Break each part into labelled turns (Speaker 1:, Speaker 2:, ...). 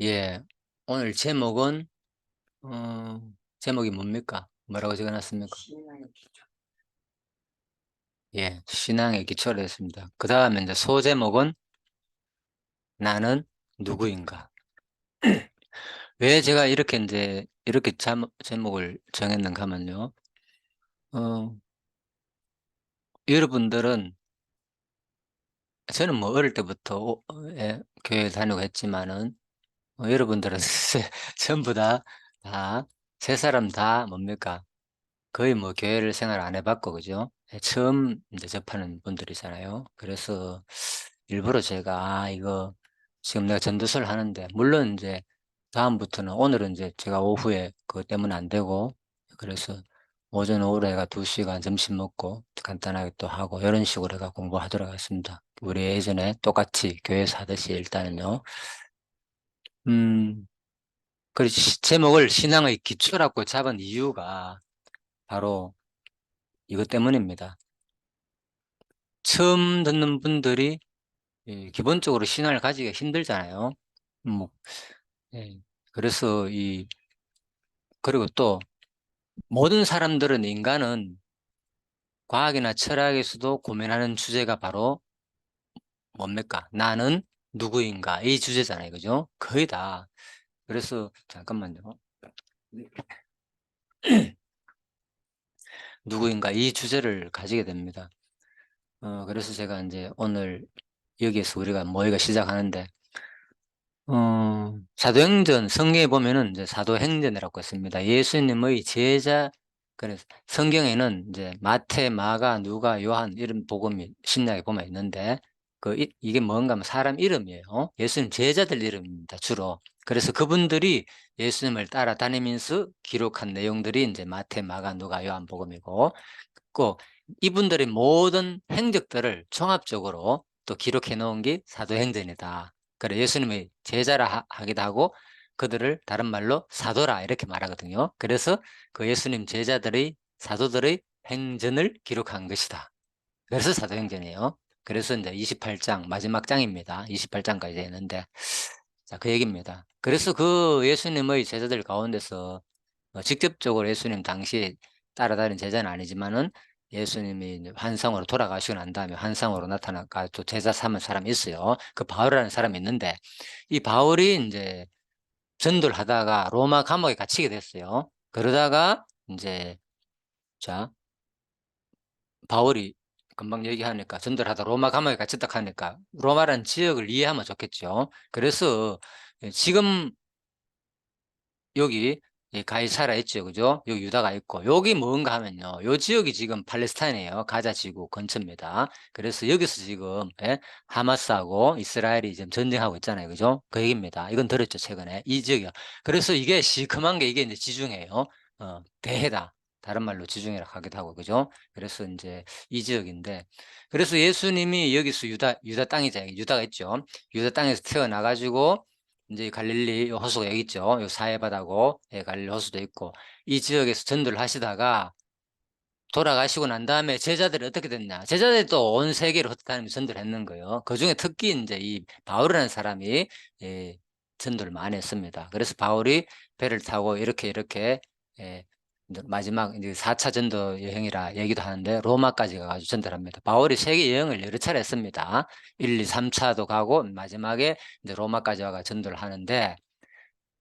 Speaker 1: 예, 오늘 제목은 제목이 뭡니까? 뭐라고 적어놨습니까? 예, 신앙의 기초로 했습니다. 그 다음에 이제 소제목은 나는 누구인가? 왜 제가 이렇게 이제 이렇게 제목을 정했는가 하면요. 어, 여러분들은 저는 뭐 어릴 때부터 교회 다니고 했지만은 여러분들은 전부 세 사람 다 뭡니까? 거의 뭐 교회를 생활 안 해봤고, 그죠? 처음 이제 접하는 분들이잖아요. 그래서 일부러 제가, 이거 지금 내가 전도서를 하는데, 물론 이제 다음부터는 오늘은 이제 제가 오후에 그것 때문에 안 되고, 그래서 오전 오후로 해가 2시간 점심 먹고 간단하게 또 하고, 이런 식으로 해가 공부하도록 하겠습니다. 우리 예전에 똑같이 교회에서 하듯이 일단은요. 음, 그 제목을 신앙의 기초라고 잡은 이유가 바로 이것 때문입니다. 처음 듣는 분들이 기본적으로 신앙을 가지기가 힘들잖아요. 뭐, 예. 그래서 그리고 또 모든 사람들은 인간은 과학이나 철학에서도 고민하는 주제가 바로 뭡니까? 나는 누구인가? 이 주제잖아요. 그죠? 거의 다. 그래서 잠깐만요. 누구인가? 이 주제를 가지게 됩니다. 그래서 제가 이제 오늘 여기에서 우리가 모의가 시작하는데 사도행전 성경에 보면은 이제 사도행전이라고 했습니다. 예수님의 제자, 그래서 성경에는 이제 마태, 마가, 누가, 요한 이런 복음이 신약에 보면 있는데 이게 뭔가 하면 사람 이름이에요. 예수님 제자들 이름입니다. 주로. 그래서 그분들이 예수님을 따라다니면서 기록한 내용들이 이제 마태, 마가, 누가, 요한 복음이고 그 이분들의 모든 행적들을 종합적으로 또 기록해 놓은 게 사도행전이다. 그래 예수님의 제자라 하기도 하고 그들을 다른 말로 사도라 이렇게 말하거든요. 그래서 그 예수님 제자들의 사도들의 행전을 기록한 것이다. 그래서 사도행전이에요. 그래서 이제 28장 마지막 장입니다. 28장까지 되는데 자, 그 얘기입니다. 그래서 그 예수님의 제자들 가운데서 직접적으로 예수님 당시 따라다닌 제자는 아니지만은 예수님이 이제 환상으로 돌아가시고 난 다음에 환상으로 나타나가 또 제자 삼은 사람이 있어요. 그 바울이라는 사람이 있는데 이 바울이 이제 전도를 하다가 로마 감옥에 갇히게 됐어요. 그러다가 이제 자 바울이 금방 얘기하니까 전도를 하다 로마 감옥에 갇혔다 하니까 로마라는 지역을 이해하면 좋겠죠. 그래서 지금 여기 가이사라 있죠, 그죠? 여기 유다가 있고 여기 뭔가 하면요, 요 지역이 지금 팔레스타인이에요. 가자 지구 근처입니다. 그래서 여기서 지금 하마스하고 이스라엘이 지금 전쟁하고 있잖아요, 그죠? 그 얘기입니다. 이건 들었죠, 최근에 이 지역이요. 그래서 이게 시커먼 게 이게 이제 지중해요. 대해다. 다른 말로 지중해라고 하기도 하고, 그죠? 그래서 이제 이 지역인데, 그래서 예수님이 여기서 유다 땅이잖아요. 유다가 있죠. 유다 땅에서 태어나가지고 이제 갈릴리 호수가 여기 있죠. 요 사해바다고 갈릴리 호수도 있고 이 지역에서 전도를 하시다가 돌아가시고 난 다음에 제자들이 어떻게 됐냐? 제자들이 또 온 세계를 흩어다니면서 전도를 했는 거예요. 그 중에 특히 이제 이 바울이라는 사람이 예, 전도를 많이 했습니다. 그래서 바울이 배를 타고 이렇게 예, 이제 마지막 이제 4차 전도 여행이라 얘기도 하는데 로마까지 가가지고 전도를 합니다. 바울이 세계 여행을 여러 차례 했습니다. 1, 2, 3차도 가고 마지막에 이제 로마까지 와가 전도를 하는데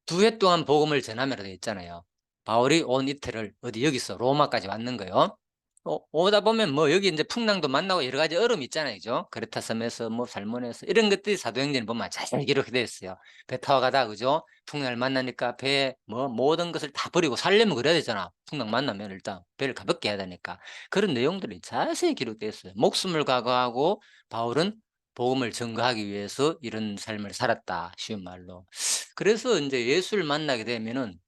Speaker 1: 2해 동안 복음을 전하면 되어 있잖아요. 바울이 온 이틀을 어디 여기서 로마까지 왔는 거예요. 오다 보면 뭐 여기 이제 풍랑도 만나고 여러 가지 얼음이 있잖아요. 그죠? 그레타 섬에서 뭐 살몬에서 이런 것들이 사도행전에 보면 자세히 기록이 되어 있어요. 배 타고 가다 그죠? 풍랑을 만나니까 배에 뭐 모든 것을 다 버리고 살려면 그래야 되잖아. 풍랑 만나면 일단 배를 가볍게 해야 되니까. 그런 내용들이 자세히 기록되어 있어요. 목숨을 각오하고 바울은 복음을 전가하기 위해서 이런 삶을 살았다. 쉬운 말로. 그래서 이제 예수를 만나게 되면은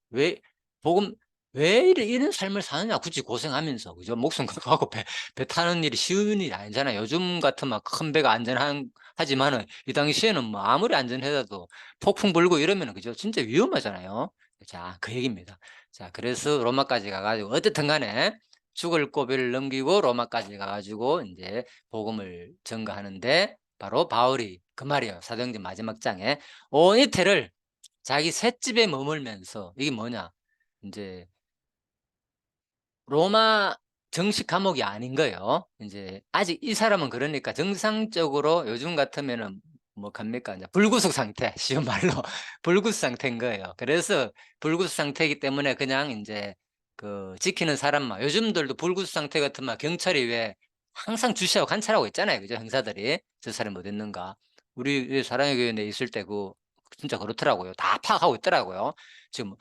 Speaker 1: 복음, 왜 이런 삶을 사느냐, 굳이 고생하면서, 그죠? 목숨 걸고 배 타는 일이 쉬운 일이 아니잖아요. 요즘 같은 막 큰 배가 하지만은, 이 당시에는 뭐 아무리 안전해도 폭풍 불고 이러면은, 그죠? 진짜 위험하잖아요. 자, 그 얘기입니다. 자, 그래서 로마까지 가가지고, 어쨌든 간에 죽을 고비를 넘기고 로마까지 가가지고, 이제 복음을 전가하는데, 바로 바울이 그 말이에요. 사도행전 마지막 장에 온 이태를 자기 셋집에 머물면서 이게 뭐냐? 이제 로마 정식 감옥이 아닌 거예요. 이제 아직 이 사람은 그러니까 정상적으로 요즘 같으면은 뭐 갑니까? 이제 불구속 상태, 쉬운 말로 불구속 상태인 거예요. 그래서 불구속 상태이기 때문에 그냥 이제 그 지키는 사람만 요즘들도 불구속 상태 같으면 경찰이 왜 항상 주시하고 관찰하고 있잖아요. 그죠? 형사들이 저 사람이 어디 있는가. 우리 사랑의 교회 내 있을 때 그 진짜 그렇더라고요. 다 파악하고 있더라고요. 지금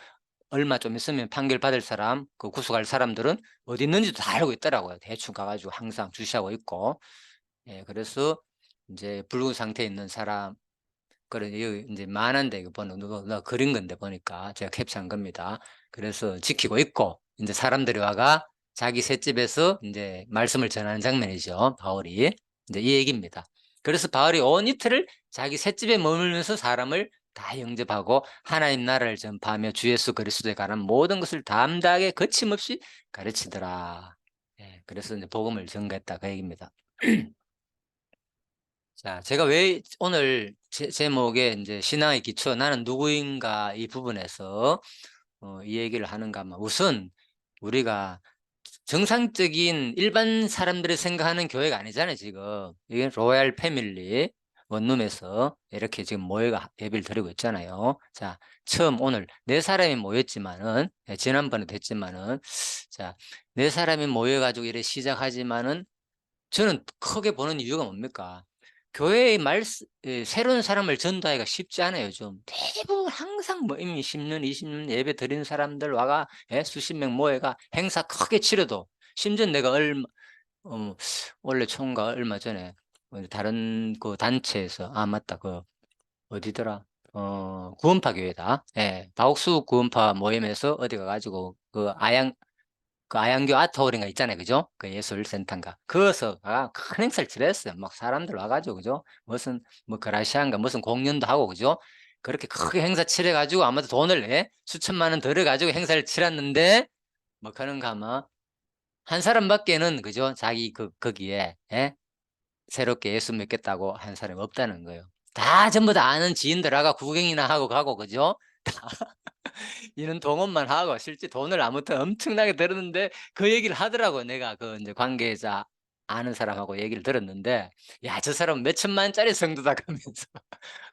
Speaker 1: 얼마 좀 있으면 판결 받을 사람, 그 구속할 사람들은 어디 있는지도 다 알고 있더라고요. 대충 가가지고 항상 주시하고 있고. 예, 그래서 이제 붉은 상태에 있는 사람, 그래, 여기 이제 만한데 이거 보는 누가 그린 건데 보니까 제가 캡처한 겁니다. 그래서 지키고 있고, 이제 사람들이 와가 자기 셋집에서 이제 말씀을 전하는 장면이죠. 바울이. 이제 이 얘기입니다. 그래서 바울이 온 이틀을 자기 셋집에 머물면서 사람을 다 영접하고 하나님 나라를 전파하며 주 예수 그리스도에 관한 모든 것을 담대하게 거침없이 가르치더라. 예, 그래서 이제 복음을 전가했다 그 얘기입니다. 자, 제가 왜 오늘 제목에 이제 신앙의 기초, 나는 누구인가 이 부분에서 이 얘기를 하는가 하면 우선 우리가 정상적인 일반 사람들이 생각하는 교회가 아니잖아요, 지금. 이게 로얄 패밀리 원룸에서 이렇게 지금 모여가 예배를 드리고 있잖아요. 자, 처음 오늘 네 사람이 모였지만은, 지난번에도 했지만은, 자, 네 사람이 모여가지고 이렇게 시작하지만은 저는 크게 보는 이유가 뭡니까? 교회의 새로운 사람을 전도하기가 쉽지 않아요, 요즘. 대부분 항상 뭐 이미 10년, 20년 예배 드린 사람들 와가, 수십 명 모여가 행사 크게 치러도, 심지어 내가 어, 원래 총각 얼마 전에, 다른 그 단체에서, 아, 맞다, 그, 어디더라? 구원파 교회다. 예, 다옥수 구원파 모임에서 어디 가가지고, 그 아양교 아트홀인가 있잖아요. 그죠? 그 예술센터인가. 그거서가 큰 행사를 치렀어요. 막 사람들 와가지고, 그죠? 무슨, 뭐, 그라시안가 무슨 공연도 하고, 그죠? 그렇게 크게 행사 치러가지고 아마도 돈을 수천만 원 들어가지고 행사를 치렀는데, 뭐, 그런가 하면, 한 사람밖에는, 그죠? 자기 거기에, 새롭게 예수 믿겠다고 한 사람이 없다는 거예요. 다 전부 다 아는 지인들하고 구경이나 하고 가고, 그죠? 이런 동원만 하고 실제 돈을 아무튼 엄청나게 들었는데 그 얘기를 하더라고. 내가 그 이제 관계자 아는 사람하고 얘기를 들었는데 야, 저 사람 몇 천만 원짜리 성도다 그러면서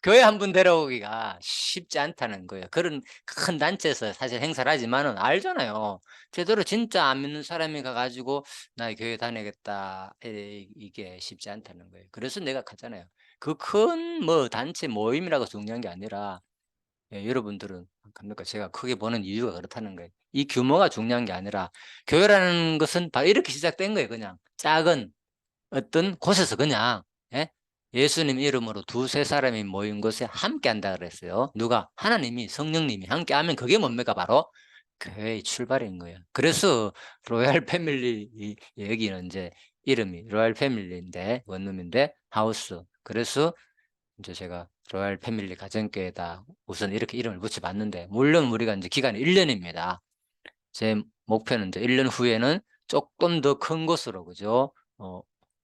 Speaker 1: 교회 한 분 데려오기가 쉽지 않다는 거예요. 그런 큰 단체에서 사실 행사를 하지만은 알잖아요. 제대로 진짜 안 믿는 사람이 가가지고 나 교회 다니겠다 이게 쉽지 않다는 거예요. 그래서 내가 갔잖아요. 그 큰 뭐 단체 모임이라고 중요한 게 아니라 여러분들은 갑니까? 제가 크게 보는 이유가 그렇다는 거예요. 이 규모가 중요한 게 아니라 교회라는 것은 바로 이렇게 시작된 거예요. 그냥 작은 어떤 곳에서 그냥 예수님 이름으로 두세 사람이 모인 곳에 함께 한다 그랬어요. 누가? 하나님이 성령님이 함께 하면 그게 뭡니까? 바로 교회의 출발인 거예요. 그래서 로얄 패밀리 여기는 이제 이름이 로얄 패밀리인데 원룸인데 하우스. 그래서 이제 제가 로얄 패밀리 가정교회다 우선 이렇게 이름을 붙여봤는데 물론 우리가 이제 기간이 1년입니다. 제 목표는 이제 1년 후에는 조금 더 큰 곳으로 그죠?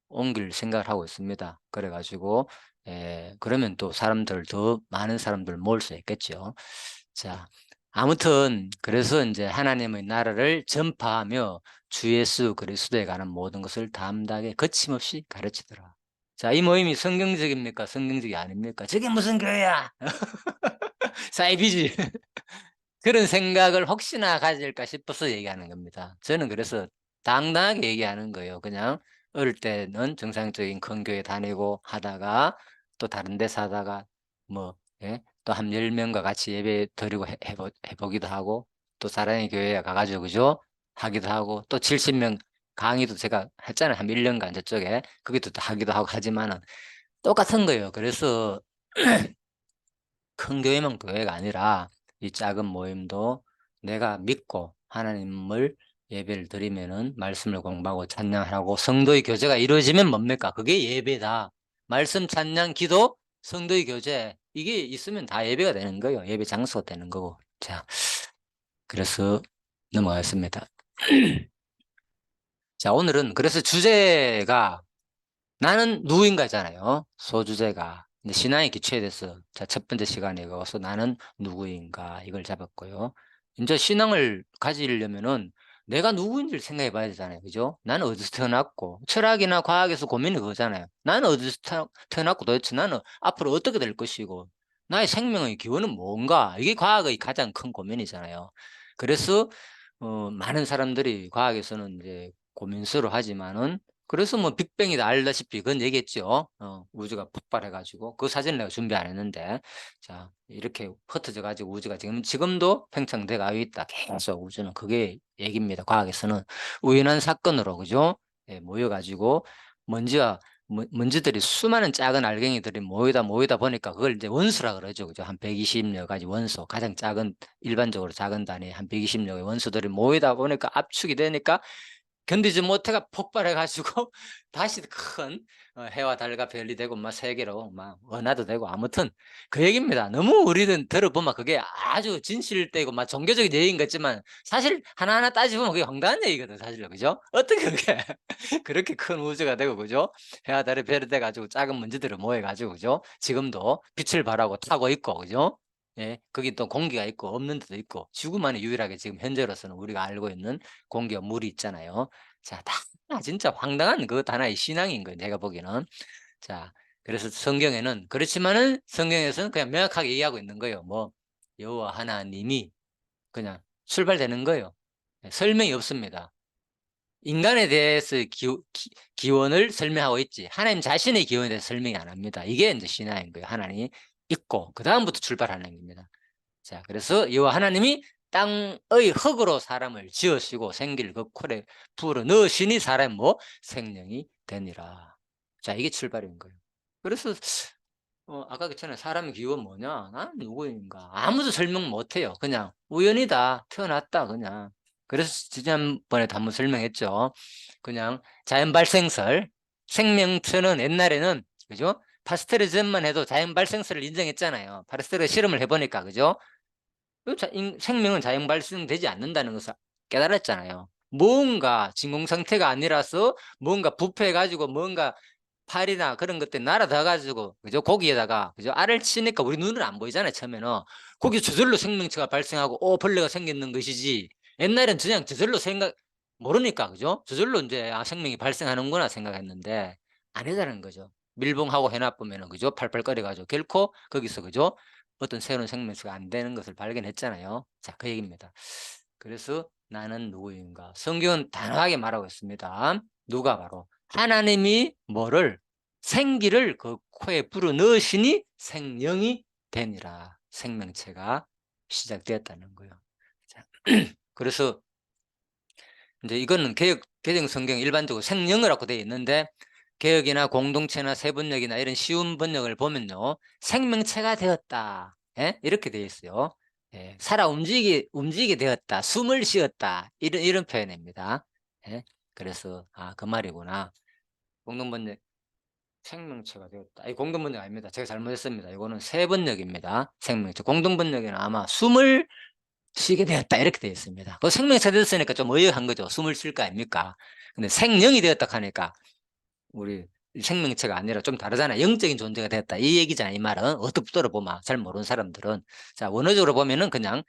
Speaker 1: 옮길 생각을 하고 있습니다. 그래가지고 그러면 또 사람들 더 많은 사람들 모을 수 있겠죠. 자, 아무튼 그래서 이제 하나님의 나라를 전파하며 주 예수 그리스도에 관한 모든 것을 담대하게 거침없이 가르치더라. 자, 이 모임이 성경적입니까? 성경적이 아닙니까? 저게 무슨 교회야? 사이비지. 그런 생각을 혹시나 가질까 싶어서 얘기하는 겁니다. 저는 그래서 당당하게 얘기하는 거예요. 그냥 어릴 때는 정상적인 큰 교회 다니고 하다가 또 다른 데서 하다가 뭐, 또 한 10명과 같이 예배 드리고 해보기도 하고 또 사랑의 교회에 가가지고 그죠? 하기도 하고 또 70명 강의도 제가 했잖아요. 한 1년간 저쪽에. 거기도 또 하기도 하고 하지만은 똑같은 거예요. 그래서 큰 교회만 교회가 아니라 이 작은 모임도 내가 믿고 하나님을 예배를 드리면은 말씀을 공부하고 찬양하고 성도의 교제가 이루어지면 뭡니까? 그게 예배다. 말씀, 찬양, 기도, 성도의 교제 이게 있으면 다 예배가 되는 거예요. 예배 장소가 되는 거고. 자, 그래서 넘어가겠습니다. 자, 오늘은 그래서 주제가 나는 누구인가잖아요. 소주제가. 이제 신앙의 기초에 대해서 자, 첫 번째 시간에 가서 나는 누구인가 이걸 잡았고요. 이제 신앙을 가지려면은 내가 누구인지를 생각해 봐야 되잖아요. 그죠? 나는 어디서 태어났고, 철학이나 과학에서 고민이 그거잖아요. 나는 어디서 태어났고 도대체 나는 앞으로 어떻게 될 것이고, 나의 생명의 기원은 뭔가? 이게 과학의 가장 큰 고민이잖아요. 그래서 많은 사람들이 과학에서는 이제 고민스러워 하지만은, 그래서 뭐 빅뱅이다 알다시피 그건 얘기했죠. 우주가 폭발해가지고 그 사진을 내가 준비 안 했는데, 자 이렇게 흩어져 가지고 우주가 지금도 팽창돼 가고 있다. 계속 우주는 그게 얘기입니다. 과학에서는 우연한 사건으로 그죠? 예, 모여가지고 먼지와 먼지들이 수많은 작은 알갱이들이 모이다 보니까 그걸 이제 원소라 그러죠. 그죠? 한 120여 가지 원소, 가장 작은 일반적으로 작은 단위 한 120여의 원소들이 모이다 보니까 압축이 되니까 견디지 못해가 폭발해 가지고 다시 큰 해와 달과 별이 되고 막 세계로 막 은하도 되고, 아무튼 그 얘기입니다. 너무 우리는 들어보면 그게 아주 진실되고 막 종교적인 얘기인 것 같지만 사실 하나하나 따지보면 그게 황당한 얘기거든 사실은. 그죠? 어떻게 그게 그렇게 큰 우주가 되고 그죠? 해와 달의 별이 돼 가지고 작은 먼지들을 모여 가지고 그죠? 지금도 빛을 발하고 타고 있고 그죠? 예, 거기 또 공기가 있고 없는 데도 있고, 지구만이 유일하게 지금 현재로서는 우리가 알고 있는 공기와 물이 있잖아요. 자, 다 진짜 황당한 그 하나의 신앙인 거예요, 내가 보기에는. 자, 그래서 성경에는 그렇지만은 성경에서는 그냥 명확하게 얘기하고 있는 거예요. 뭐 여호와 하나님이 그냥 출발되는 거예요. 예, 설명이 없습니다. 인간에 대해서 기원을 설명하고 있지 하나님 자신의 기원에 대해서 설명이 안 합니다. 이게 이제 신앙인 거예요. 하나님이 있고 그 다음부터 출발하는 겁니다. 자, 그래서 여호와 하나님이 땅의 흙으로 사람을 지으시고 생기를 그 콜에 불어 넣으시니 사람이 뭐 생명이 되니라. 자, 이게 출발인 거예요. 그래서 아까 그랬잖아요. 사람의 기원 뭐냐? 나는 누구인가? 아무도 설명 못 해요. 그냥 우연이다. 태어났다. 그냥. 그래서 지난번에도 한번 설명했죠. 그냥 자연 발생설. 생명체는 옛날에는 그죠? 파스테르전만 해도 자연 발생설을 인정했잖아요. 파스테르 실험을 해보니까 그죠? 생명은 자연 발생되지 않는다는 것을 깨달았잖아요. 뭔가 진공 상태가 아니라서 뭔가 부패해가지고 뭔가 팔이나 그런 것들 날아다가지고 그죠? 고기에다가 그죠? 알을 치니까 우리 눈은 안 보이잖아요. 처음에는 거기 저절로 생명체가 발생하고 벌레가 생기는 것이지, 옛날엔 그냥 저절로 생각 모르니까 그죠? 저절로 이제 생명이 발생하는구나 생각했는데 아니다는 거죠. 밀봉하고 해놔보면은 그죠? 팔팔거려가지고 결코 거기서 그죠? 어떤 새로운 생명체가 안 되는 것을 발견했잖아요. 자, 그 얘기입니다. 그래서 나는 누구인가? 성경은 단호하게 말하고 있습니다. 누가 바로 하나님이 뭐를 생기를 그 코에 불어 넣으시니 생명이 되니라. 생명체가 시작되었다는 거예요. 자, 그래서 이제 이거는 개정 성경 일반적으로 생명이라고 되어 있는데, 개역이나 공동체나 세번역이나 이런 쉬운 번역을 보면요, 생명체가 되었다. 예? 이렇게 되어 있어요. 예, 살아 움직이게 되었다. 숨을 쉬었다. 이런 표현입니다. 예? 그래서 그 말이구나. 공동번역 생명체가 되었다. 이 공동번역 아닙니다. 제가 잘못했습니다. 이거는 세번역입니다. 생명체. 공동번역에는 아마 숨을 쉬게 되었다 이렇게 되어 있습니다. 그 생명체 되었으니까 좀 의역한 거죠. 숨을 쉴 거 아닙니까? 근데 생령이 되었다 하니까 우리 생명체가 아니라 좀 다르잖아요. 영적인 존재가 되었다 이 얘기잖아요. 이 말은 어떻게 보면 잘 모르는 사람들은, 자 원어적으로 보면은 그냥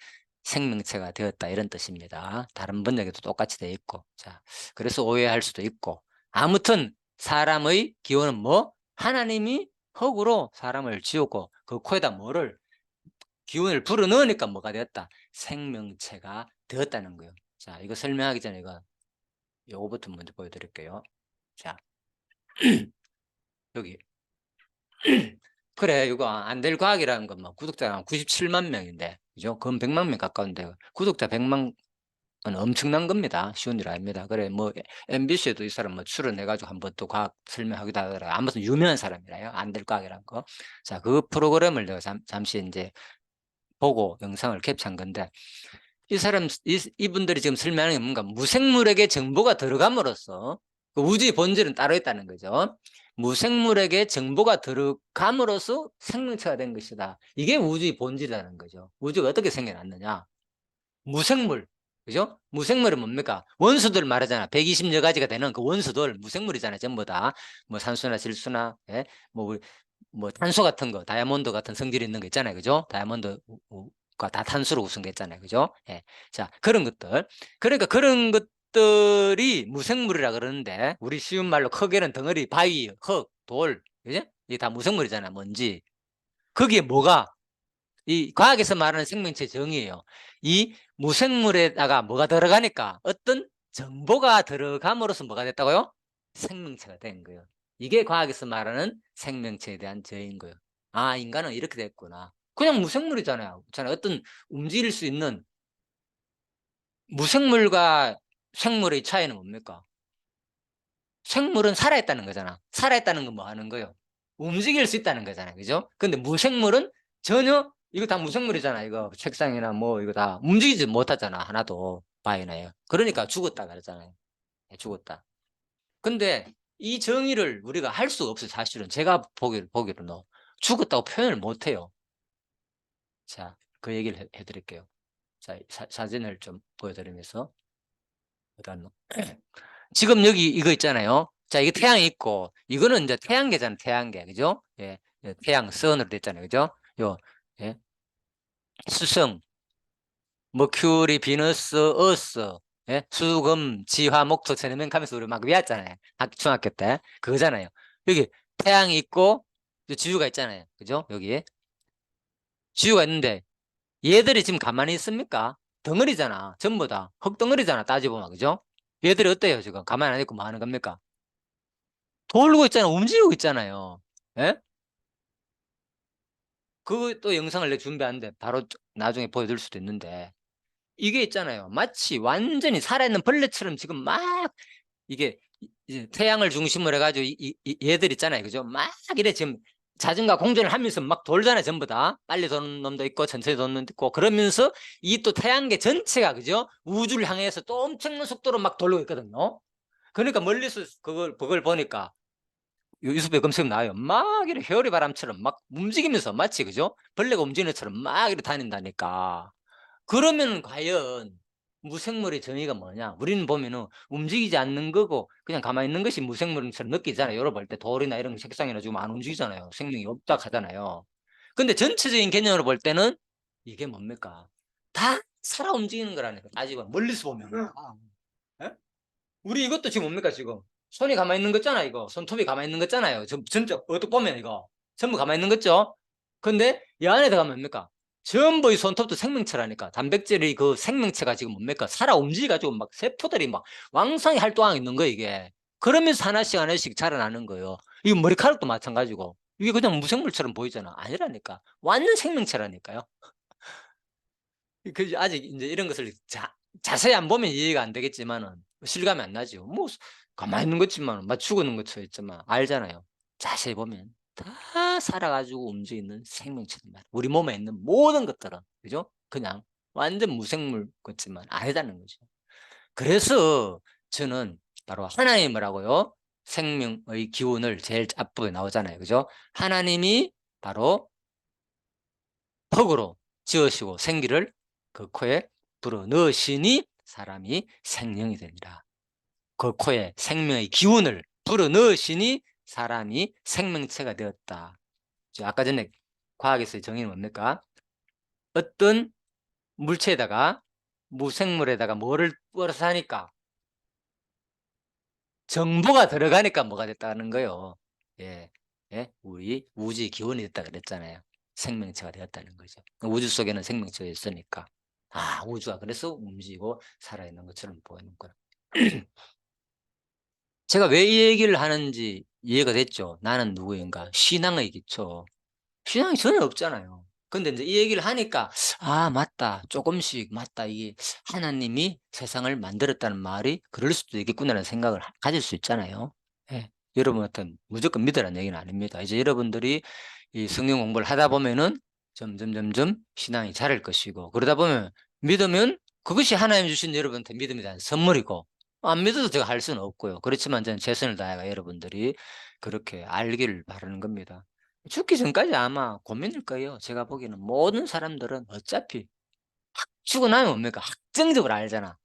Speaker 1: 생명체가 되었다 이런 뜻입니다. 다른 번역에도 똑같이 되어 있고, 자 그래서 오해할 수도 있고, 아무튼 사람의 기원은 뭐 하나님이 흙으로 사람을 지었고 그 코에다 뭐를 기운을 불어넣으니까 뭐가 되었다? 생명체가 되었다는 거예요. 자, 이거 설명하기 전에 요거부터 먼저 보여드릴게요. 자, 여기. 그래, 이거 안 될 과학이라는 건 뭐 구독자가 97만 명인데, 그죠? 그건 100만 명 가까운데, 구독자 100만 은 엄청난 겁니다. 쉬운 일 아닙니다. 그래, 뭐, MBC에도 이 사람 뭐 출연해가지고 한번 또 과학 설명하기도 하더라고요. 아무튼 유명한 사람이라요. 안 될 과학이라는 거. 자, 그 프로그램을 내가 잠시 이제 보고 영상을 캡처한 건데, 이분들이 지금 설명하는 게 뭔가 무생물에게 정보가 들어감으로써 그 우주의 본질은 따로 있다는 거죠. 무생물에게 정보가 들어감으로써 생명체가 된 것이다. 이게 우주의 본질이라는 거죠. 우주가 어떻게 생겨났느냐? 무생물, 그죠? 무생물은 뭡니까? 원소들 말하잖아. 120여 가지가 되는 그 원소들 무생물이잖아요. 전부 다. 뭐 산소나 질소나, 예? 뭐 뭐 탄소 같은 거, 다이아몬드 같은 성질이 있는 거 있잖아요. 그죠? 다이아몬드가 다 탄소로 구성됐잖아요 그죠? 예. 자, 그런 것들. 그러니까 그런 것들이 무생물이라 그러는데, 우리 쉬운 말로 크게는 덩어리, 바위, 흙, 돌, 그죠? 이게 다 무생물이잖아요. 먼지. 거기에 뭐가, 이 과학에서 말하는 생명체 정의예요. 이 무생물에다가 뭐가 들어가니까 어떤 정보가 들어감으로써 뭐가 됐다고요? 생명체가 된 거예요. 이게 과학에서 말하는 생명체에 대한 정의인 거예요. 아, 인간은 이렇게 됐구나. 그냥 무생물이잖아요. 어떤 움직일 수 있는, 무생물과 생물의 차이는 뭡니까? 생물은 살아있다는 거잖아. 살아있다는 건 뭐 하는 거예요? 움직일 수 있다는 거잖아요. 그죠? 근데 무생물은 전혀, 이거 다 무생물이잖아. 이거 책상이나 뭐 이거 다 움직이지 못하잖아. 하나도 바이나요. 그러니까 죽었다 그러잖아요. 예, 죽었다. 근데 이 정의를 우리가 할 수 없어요. 사실은 제가 보기로는 죽었다고 표현을 못 해요. 자, 그 얘기를 해드릴게요. 자, 사진을 좀 보여드리면서. 일단 지금 여기 이거 있잖아요. 자, 이게 태양이 있고, 이거는 이제 태양계잖아요. 태양계. 그죠? 예. 예, 태양, 선으로 됐잖아요. 그죠? 요, 예. 수성, 머큐리, 비너스, 어스, 예. 수금, 지화, 목토, 세면 하면서 우리 막 외웠잖아요. 중학교 때. 그거잖아요. 여기 태양이 있고, 지구가 있잖아요. 그죠? 여기. 지구가 있는데, 얘들이 지금 가만히 있습니까? 덩어리잖아. 전부 다. 흙덩어리잖아. 따져보면. 그죠? 얘들이 어때요? 지금 가만히 안 있고 뭐 하는 겁니까? 돌고 있잖아요. 움직이고 있잖아요. 예? 그 또 영상을 내가 준비하는데 바로 나중에 보여줄 수도 있는데, 이게 있잖아요. 마치 완전히 살아있는 벌레처럼 지금 막 이게 이제 태양을 중심으로 해가지고 얘들 있잖아요. 그죠? 막 이래 지금 자전거 공전을 하면서 막 돌잖아요. 전부 다. 빨리 도는 놈도 있고 천천히 도는 놈도 있고, 그러면서 이 또 태양계 전체가 그죠? 우주를 향해서 또 엄청난 속도로 막 돌고 있거든요. 그러니까 멀리서 그걸 보니까 유튜브에 검색하면 나와요. 막 이렇게 회오리 바람처럼 막 움직이면서 마치 그죠? 벌레가 움직이는 것처럼 막 이렇게 다닌다니까. 그러면 과연 무생물의 정의가 뭐냐? 우리는 보면은 움직이지 않는 거고 그냥 가만히 있는 것이 무생물처럼 느끼잖아요. 여러 볼 때 돌이나 이런 색상이나 지금 안 움직이잖아요. 생명이 없다 하잖아요. 근데 전체적인 개념으로 볼 때는 이게 뭡니까? 다 살아 움직이는 거라니까. 따지고 멀리서 보면. 예? 우리 이것도 지금 뭡니까 지금? 손이 가만히 있는 거잖아 이거. 손톱이 가만히 있는 거잖아요. 전체 어떻게 보면 이거 전부 가만히 있는 거죠. 근데 이 안에 들어가면 뭡니까? 전부 이 손톱도 생명체라니까. 단백질이 그 생명체가 지금 뭡니까? 살아 움직여가지고 막 세포들이 막 왕성히 활동하고 있는 거 이게. 그러면서 하나씩 하나씩 자라나는 거예요. 이 머리카락도 마찬가지고. 이게 그냥 무생물처럼 보이잖아. 아니라니까. 완전 생명체라니까요. 아직 이제 이런 것을 자세히 안 보면 이해가 안 되겠지만은 실감이 안 나죠. 뭐 가만히 있는 것지만 맞추고 있는 것처럼 있지만 알잖아요. 자세히 보면 다 살아가지고 움직이는 생명체들 말. 우리 몸에 있는 모든 것들은 그죠? 그냥 완전 무생물 같지만 아니다는 거죠. 그래서 저는 바로 하나님이라고요. 생명의 기운을 제일 앞부분에 나오잖아요. 그죠? 하나님이 바로 턱으로 지으시고 생기를 그 코에 불어 넣으시니 사람이 생명이 되니라. 그 코에 생명의 기운을 불어 넣으시니 사람이 생명체가 되었다. 아까 전에 과학에서의 정의는 뭡니까? 어떤 물체에다가 무생물에다가 뭐를 뿌려서 하니까 정보가 들어가니까 뭐가 됐다는 거예요. 예, 예, 우리 우주의 기원이 됐다 그랬잖아요. 생명체가 되었다는 거죠. 우주 속에는 생명체가 있으니까. 아, 우주가 그래서 움직이고 살아있는 것처럼 보이는구나. 제가 왜 이 얘기를 하는지 이해가 됐죠. 나는 누구인가? 신앙의 기초. 신앙이 전혀 없잖아요. 근데 이제 이 얘기를 하니까, 아, 맞다. 조금씩, 맞다. 이게 하나님이 세상을 만들었다는 말이 그럴 수도 있겠구나라는 생각을 가질 수 있잖아요. 예. 여러분한테는 무조건 믿으라는 얘기는 아닙니다. 이제 여러분들이 이 성경 공부를 하다 보면은 점점 신앙이 자랄 것이고, 그러다 보면 믿으면 그것이 하나님 주신 여러분한테 믿음에 대한 선물이고, 안 믿어도 제가 할 수는 없고요. 그렇지만 저는 최선을 다해가 여러분들이 그렇게 알기를 바라는 겁니다. 죽기 전까지 아마 고민일 거예요. 제가 보기에는 모든 사람들은 어차피 죽고 나면 뭡니까? 확정적으로 알잖아.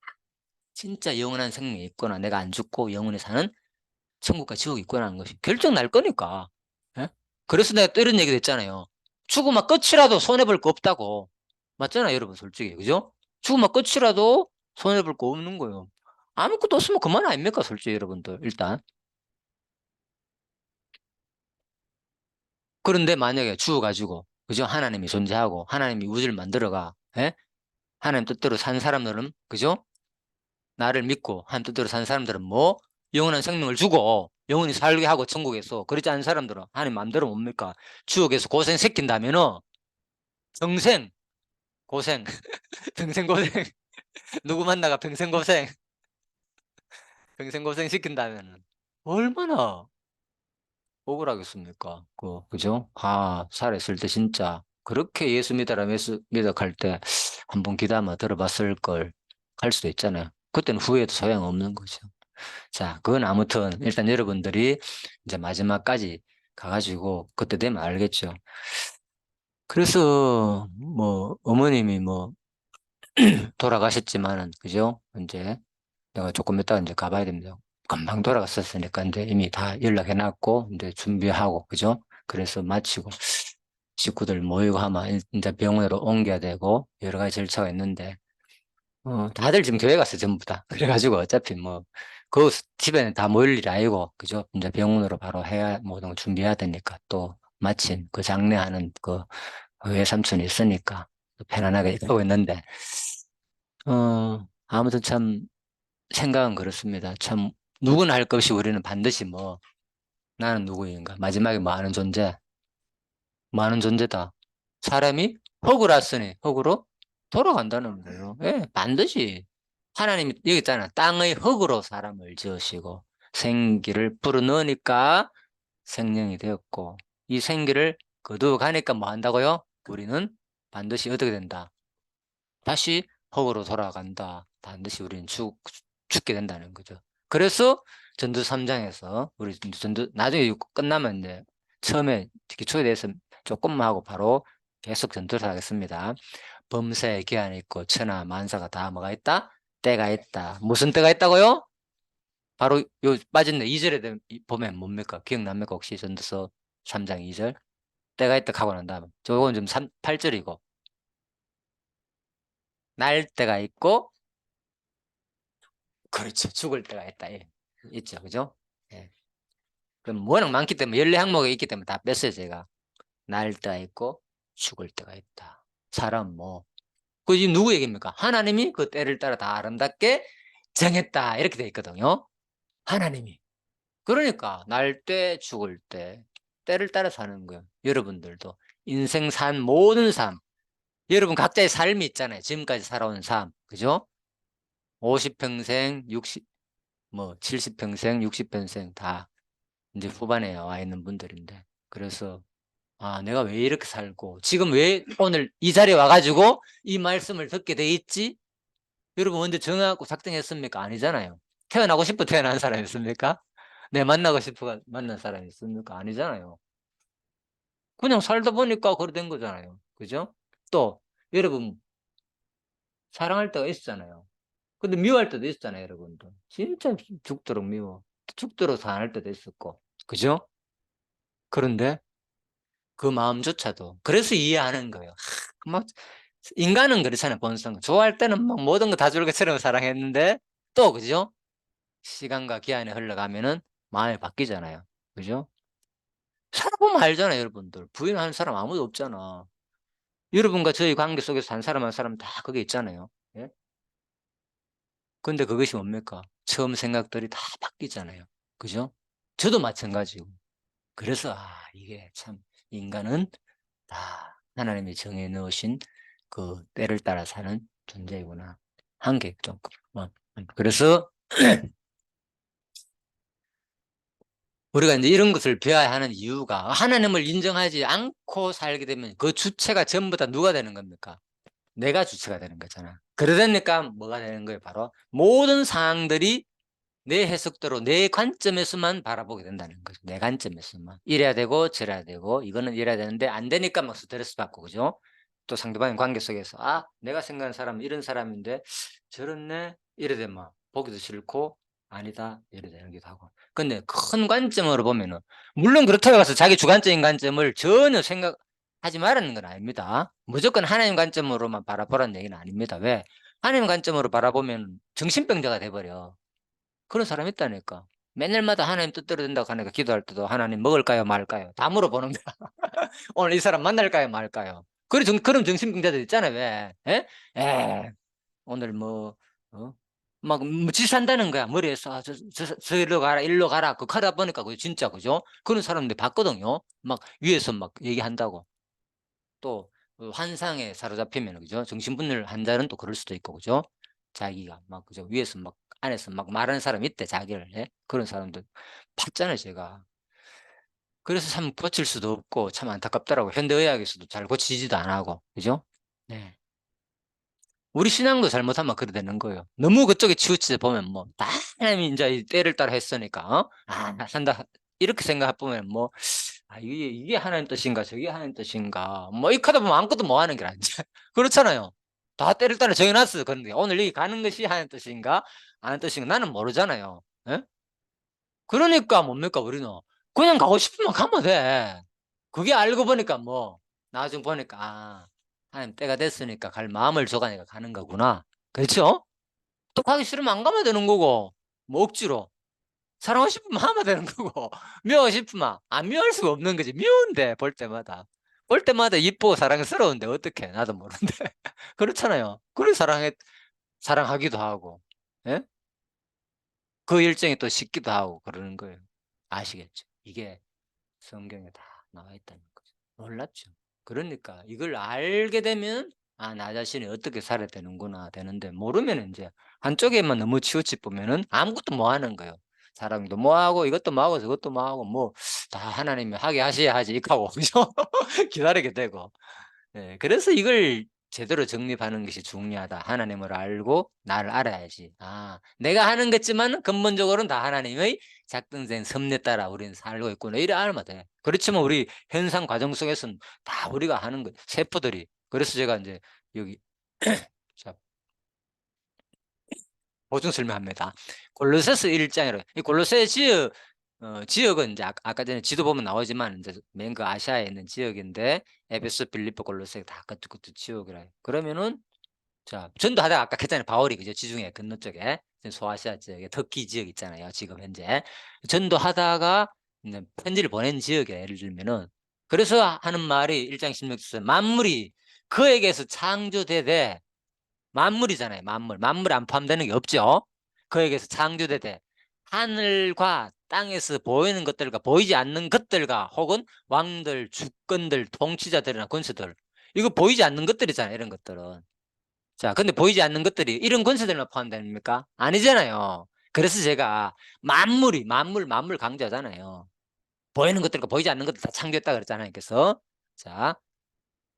Speaker 1: 진짜 영원한 생명이 있구나. 내가 안 죽고 영원히 사는 천국과 지옥이 있구나 하는 것이 결정 날 거니까. 예? 그래서 내가 또 이런 얘기도 했잖아요. 죽으면 끝이라도 손해볼 거 없다고. 맞잖아요, 여러분, 솔직히. 그죠? 죽으면 끝이라도 손해볼 거 없는 거예요. 아무것도 없으면 그만 아닙니까, 솔직히, 여러분들, 일단. 그런데 만약에 죽어가지고, 그죠? 하나님이 존재하고, 하나님이 우주를 만들어가, 예? 하나님 뜻대로 산 사람들은, 그죠? 나를 믿고, 하나님 뜻대로 산 사람들은 뭐? 영원한 생명을 주고, 영원히 살게 하고, 천국에서. 그렇지 않은 사람들은, 하나님 마음대로 뭡니까? 지옥에서 고생 시킨다면은, 평생 고생, 평생 고생, 누구 만나가 평생 고생, 평생 고생 시킨다면은, 얼마나 억울하겠습니까? 그죠? 아, 살아있을 때 진짜, 그렇게 예수 믿어라, 예수 믿어갈 때, 한번 귀담아 들어봤을 걸, 갈 수도 있잖아요. 그때는 후회도 소용없는 거죠. 자, 그건 아무튼, 일단 여러분들이 이제 마지막까지 가가지고, 그때 되면 알겠죠. 그래서, 뭐, 어머님이 뭐, 돌아가셨지만은, 그죠? 이제, 내가 조금 이따가 이제 가봐야 됩니다. 금방 돌아갔었으니까 이제 이미 다 연락해놨고, 이제 준비하고, 그죠? 그래서 마치고, 식구들 모이고 하면 이제 병원으로 옮겨야 되고, 여러 가지 절차가 있는데, 다들 지금 교회 갔어요, 전부 다. 그래가지고 어차피 뭐, 그 집에는 다 모일 일이 아니고, 그죠? 이제 병원으로 바로 해야, 모든 걸 준비해야 되니까, 또 마침 그 장례하는 그 외삼촌이 있으니까, 편안하게 하고 있는데, 아무튼 참, 생각은 그렇습니다. 참, 누구나 할 것 없이 우리는 반드시 뭐, 나는 누구인가? 마지막에 뭐 하는 존재? 뭐 하는 존재다. 사람이 흙으로 왔으니 흙으로 돌아간다는 거예요. 예, 반드시. 하나님이 여기 있잖아. 땅의 흙으로 사람을 지으시고 생기를 불어넣으니까 생명이 되었고 이 생기를 거두어가니까 뭐 한다고요? 우리는 반드시 어떻게 된다? 다시 흙으로 돌아간다. 반드시 우리는 죽게 된다는 거죠. 그래서 전두 3장에서 우리 전두 나중에 이거 끝나면 이제 처음에 기초에 대해서 조금만 하고 바로 계속 전투를 하겠습니다. 범사에 기한이 있고 천하 만사가 다 뭐가 있다? 때가 있다. 무슨 때가 있다고요? 바로 요 빠졌네. 2절에 보면 뭡니까? 기억납니까? 혹시 전도서 3장 2절? 때가 있다 하고 난 다음에 저건 좀 8절이고 날 때가 있고 그렇죠. 죽을 때가 있다. 예. 있죠. 그죠? 예. 그럼 워낙 많기 때문에 14항목에 있기 때문에 다 뺐어요, 제가. 날 때가 있고 죽을 때가 있다. 사람 뭐. 그 지금 누구 얘기입니까? 하나님이 그 때를 따라 다 아름답게 정했다. 이렇게 돼 있거든요. 하나님이. 그러니까 날 때, 죽을 때, 때를 따라 사는 거예요. 여러분들도 인생 산 모든 삶. 여러분 각자의 삶이 있잖아요. 지금까지 살아온 삶. 그죠? 50평생, 60, 뭐 70평생, 60평생 다 이제 후반에 와 있는 분들인데 그래서 아 내가 왜 이렇게 살고 지금 왜 오늘 이 자리에 와가지고 이 말씀을 듣게 돼 있지? 여러분 언제 정하고 작정했습니까? 아니잖아요. 태어나고 싶어 태어난 사람이었습니까? 내 만나고 싶어 만난 사람이었습니까? 아니잖아요. 그냥 살다 보니까 그래 된 거잖아요. 그죠? 또 여러분 사랑할 때가 있잖아요. 근데 미워할 때도 있잖아요, 여러분들. 진짜 죽도록 미워. 죽도록 사랑할 때도 있었고. 그죠? 그런데 그 마음조차도 그래서 이해하는 거예요. 막 인간은 그렇잖아요. 본성 좋아할 때는 막 모든 거 다 줄 것처럼 사랑했는데 또 그죠? 시간과 기한이 흘러가면은 마음이 바뀌잖아요. 그죠? 살아보면 알잖아요, 여러분들. 부인하는 사람 아무도 없잖아. 여러분과 저희 관계 속에서 한 사람 한 사람 다 그게 있잖아요. 예? 근데 그것이 뭡니까? 처음 생각들이 다 바뀌잖아요. 그죠? 저도 마찬가지고. 그래서 이게 참 인간은 다 하나님이 정해 넣으신 그 때를 따라 사는 존재이구나. 한 게 좀, 그래서 우리가 이제 이런 것을 배워야 하는 이유가 하나님을 인정하지 않고 살게 되면 그 주체가 전부 다 누가 되는 겁니까? 내가 주체가 되는 거잖아. 그러다니까 뭐가 되는 거예요? 바로 모든 상황들이 내 해석대로 내 관점에서만 바라보게 된다는 거죠. 내 관점에서만. 이래야 되고 저래야 되고 이거는 이래야 되는데 안 되니까 막 스트레스 받고 그죠? 또 상대방의 관계 속에서 내가 생각하는 사람은 이런 사람인데 저렇네 이래 되면 보기도 싫고 아니다. 이래 되기도 하고. 근데 큰 관점으로 보면은 물론 그렇다고 해서 자기 주관적인 관점을 전혀 생각하지 말라는 건 아닙니다. 무조건 하나님 관점으로만 바라보라는 얘기는 아닙니다. 왜? 하나님 관점으로 바라보면 정신병자가 돼 버려. 그런 사람이 있다니까. 맨날마다 하나님 뜻대로 된다고 하니까 기도할 때도 "하나님 먹을까요, 말까요?" 다 물어보는 거야. "오늘 이 사람 만날까요, 말까요?" 그런 정신병자들 있잖아요, 왜. 예? 예. 오늘 뭐 어 막 짓한다는 거야. 머리에서 저리로 가라 일로 가라 그 하다 보니까 그게 진짜 그죠? 그런 사람들 봤거든요. 막 위에서 막 얘기한다고. 또 그 환상에 사로잡히면 그죠? 정신분열 환자는 또 그럴 수도 있고 그죠? 자기가 막 그죠? 위에서 막 안에서 막 말하는 사람이 있대 자기를. 예? 그런 사람들 봤잖아요 제가. 그래서 참 고칠 수도 없고 참 안타깝더라고요. 현대의학에서도 잘 고치지도 안 하고. 그죠? 네. 우리 신앙도 잘못하면 그래 되는 거예요. 너무 그쪽에 치우치다 보면 뭐 다 하나님이 인제 이 때를 따라 했으니까 '아 나 산다.' 이렇게 생각해 보면 뭐 '아 이게 하나님 뜻인가 저게 하나님 뜻인가.' 뭐 이렇게 하다 보면 아무것도 못 하는 게 아니죠. 그렇잖아요. 다 때를 따라 정해 놨어요. 그런데 오늘 여기 가는 것이 하나님 뜻인가 아닌 뜻인가 나는 모르잖아요. 예? 그러니까 뭡니까 우리는. 그냥 가고 싶으면 가면 돼. 그게 알고 보니까 뭐 나중에 보니까 '아 하나님 때가 됐으니까 갈 마음을 줘 가니까 가는 거구나.' 그렇죠? 또 가기 싫으면 안 가면 되는 거고 뭐 억지로. 사랑하고 싶으면 하면 되는 거고 미워하고 싶으면 안 미워할 수가 없는 거지. 미운데 볼 때마다. 볼 때마다 이쁘고 사랑스러운데 어떡해 나도 모르는데. 그렇잖아요. 그래서 사랑하기도 하고 예? 그 일정이 또 식기도 하고 그러는 거예요. 아시겠죠? 이게 성경에 다 나와 있다는 거죠. 놀랍죠. 그러니까 이걸 알게 되면 '아 나 자신이 어떻게 살아야 되는구나.' 되는데 모르면 인제 한쪽에만 너무 치우쳐 보면은 아무것도 못 하는 거예요. 사랑도 뭐 하고 이것도 뭐 하고 저것도 뭐 하고 뭐 다 하나님이 하게 하셔야 하지 이렇게 하고 그죠? 기다리게 되고. 네. 그래서 이걸 제대로 정립하는 것이 중요하다. 하나님을 알고 나를 알아야지. 아, 내가 하는 것지만 근본적으로는 다 하나님의 작동된 섭리 따라 우리는 살고 있구나. 이래 알면 돼. 그렇지만 우리 현상 과정 속에서는 다 우리가 하는 거, 세포들이. 그래서 제가 이제 여기 자, 보충 설명합니다. 골로새서 1장이라 이 골로새 지역은 이제 아까 전에 지도 보면 나오지만 이제 맨 그 아시아에 있는 지역인데 에베소, 빌립보, 골로새 다 그쪽 지역이라. 그러면은 자 전도하다가 아까 했잖아요. 바울이 그죠? 지중해 건너쪽에 소아시아 지역에 터키 지역 있잖아요. 지금 현재 전도하다가 이제 편지를 보낸 지역에 예를 들면은 그래서 하는 말이 1장 16절 만물이 그에게서 창조되되 만물이잖아요. 만물. 만물에 안 포함되는 게 없죠. 그에게서 창조되되 하늘과 땅에서 보이는 것들과 보이지 않는 것들과 혹은 왕들, 주권들, 통치자들이나 권세들 이거 보이지 않는 것들이잖아요. 이런 것들은. 자, 근데 보이지 않는 것들이 이런 권세들만 포함됩니까? 아니잖아요. 그래서 제가 만물 강조하잖아요. 보이는 것들과 보이지 않는 것들 다 창조했다 그랬잖아요. 그래서 자,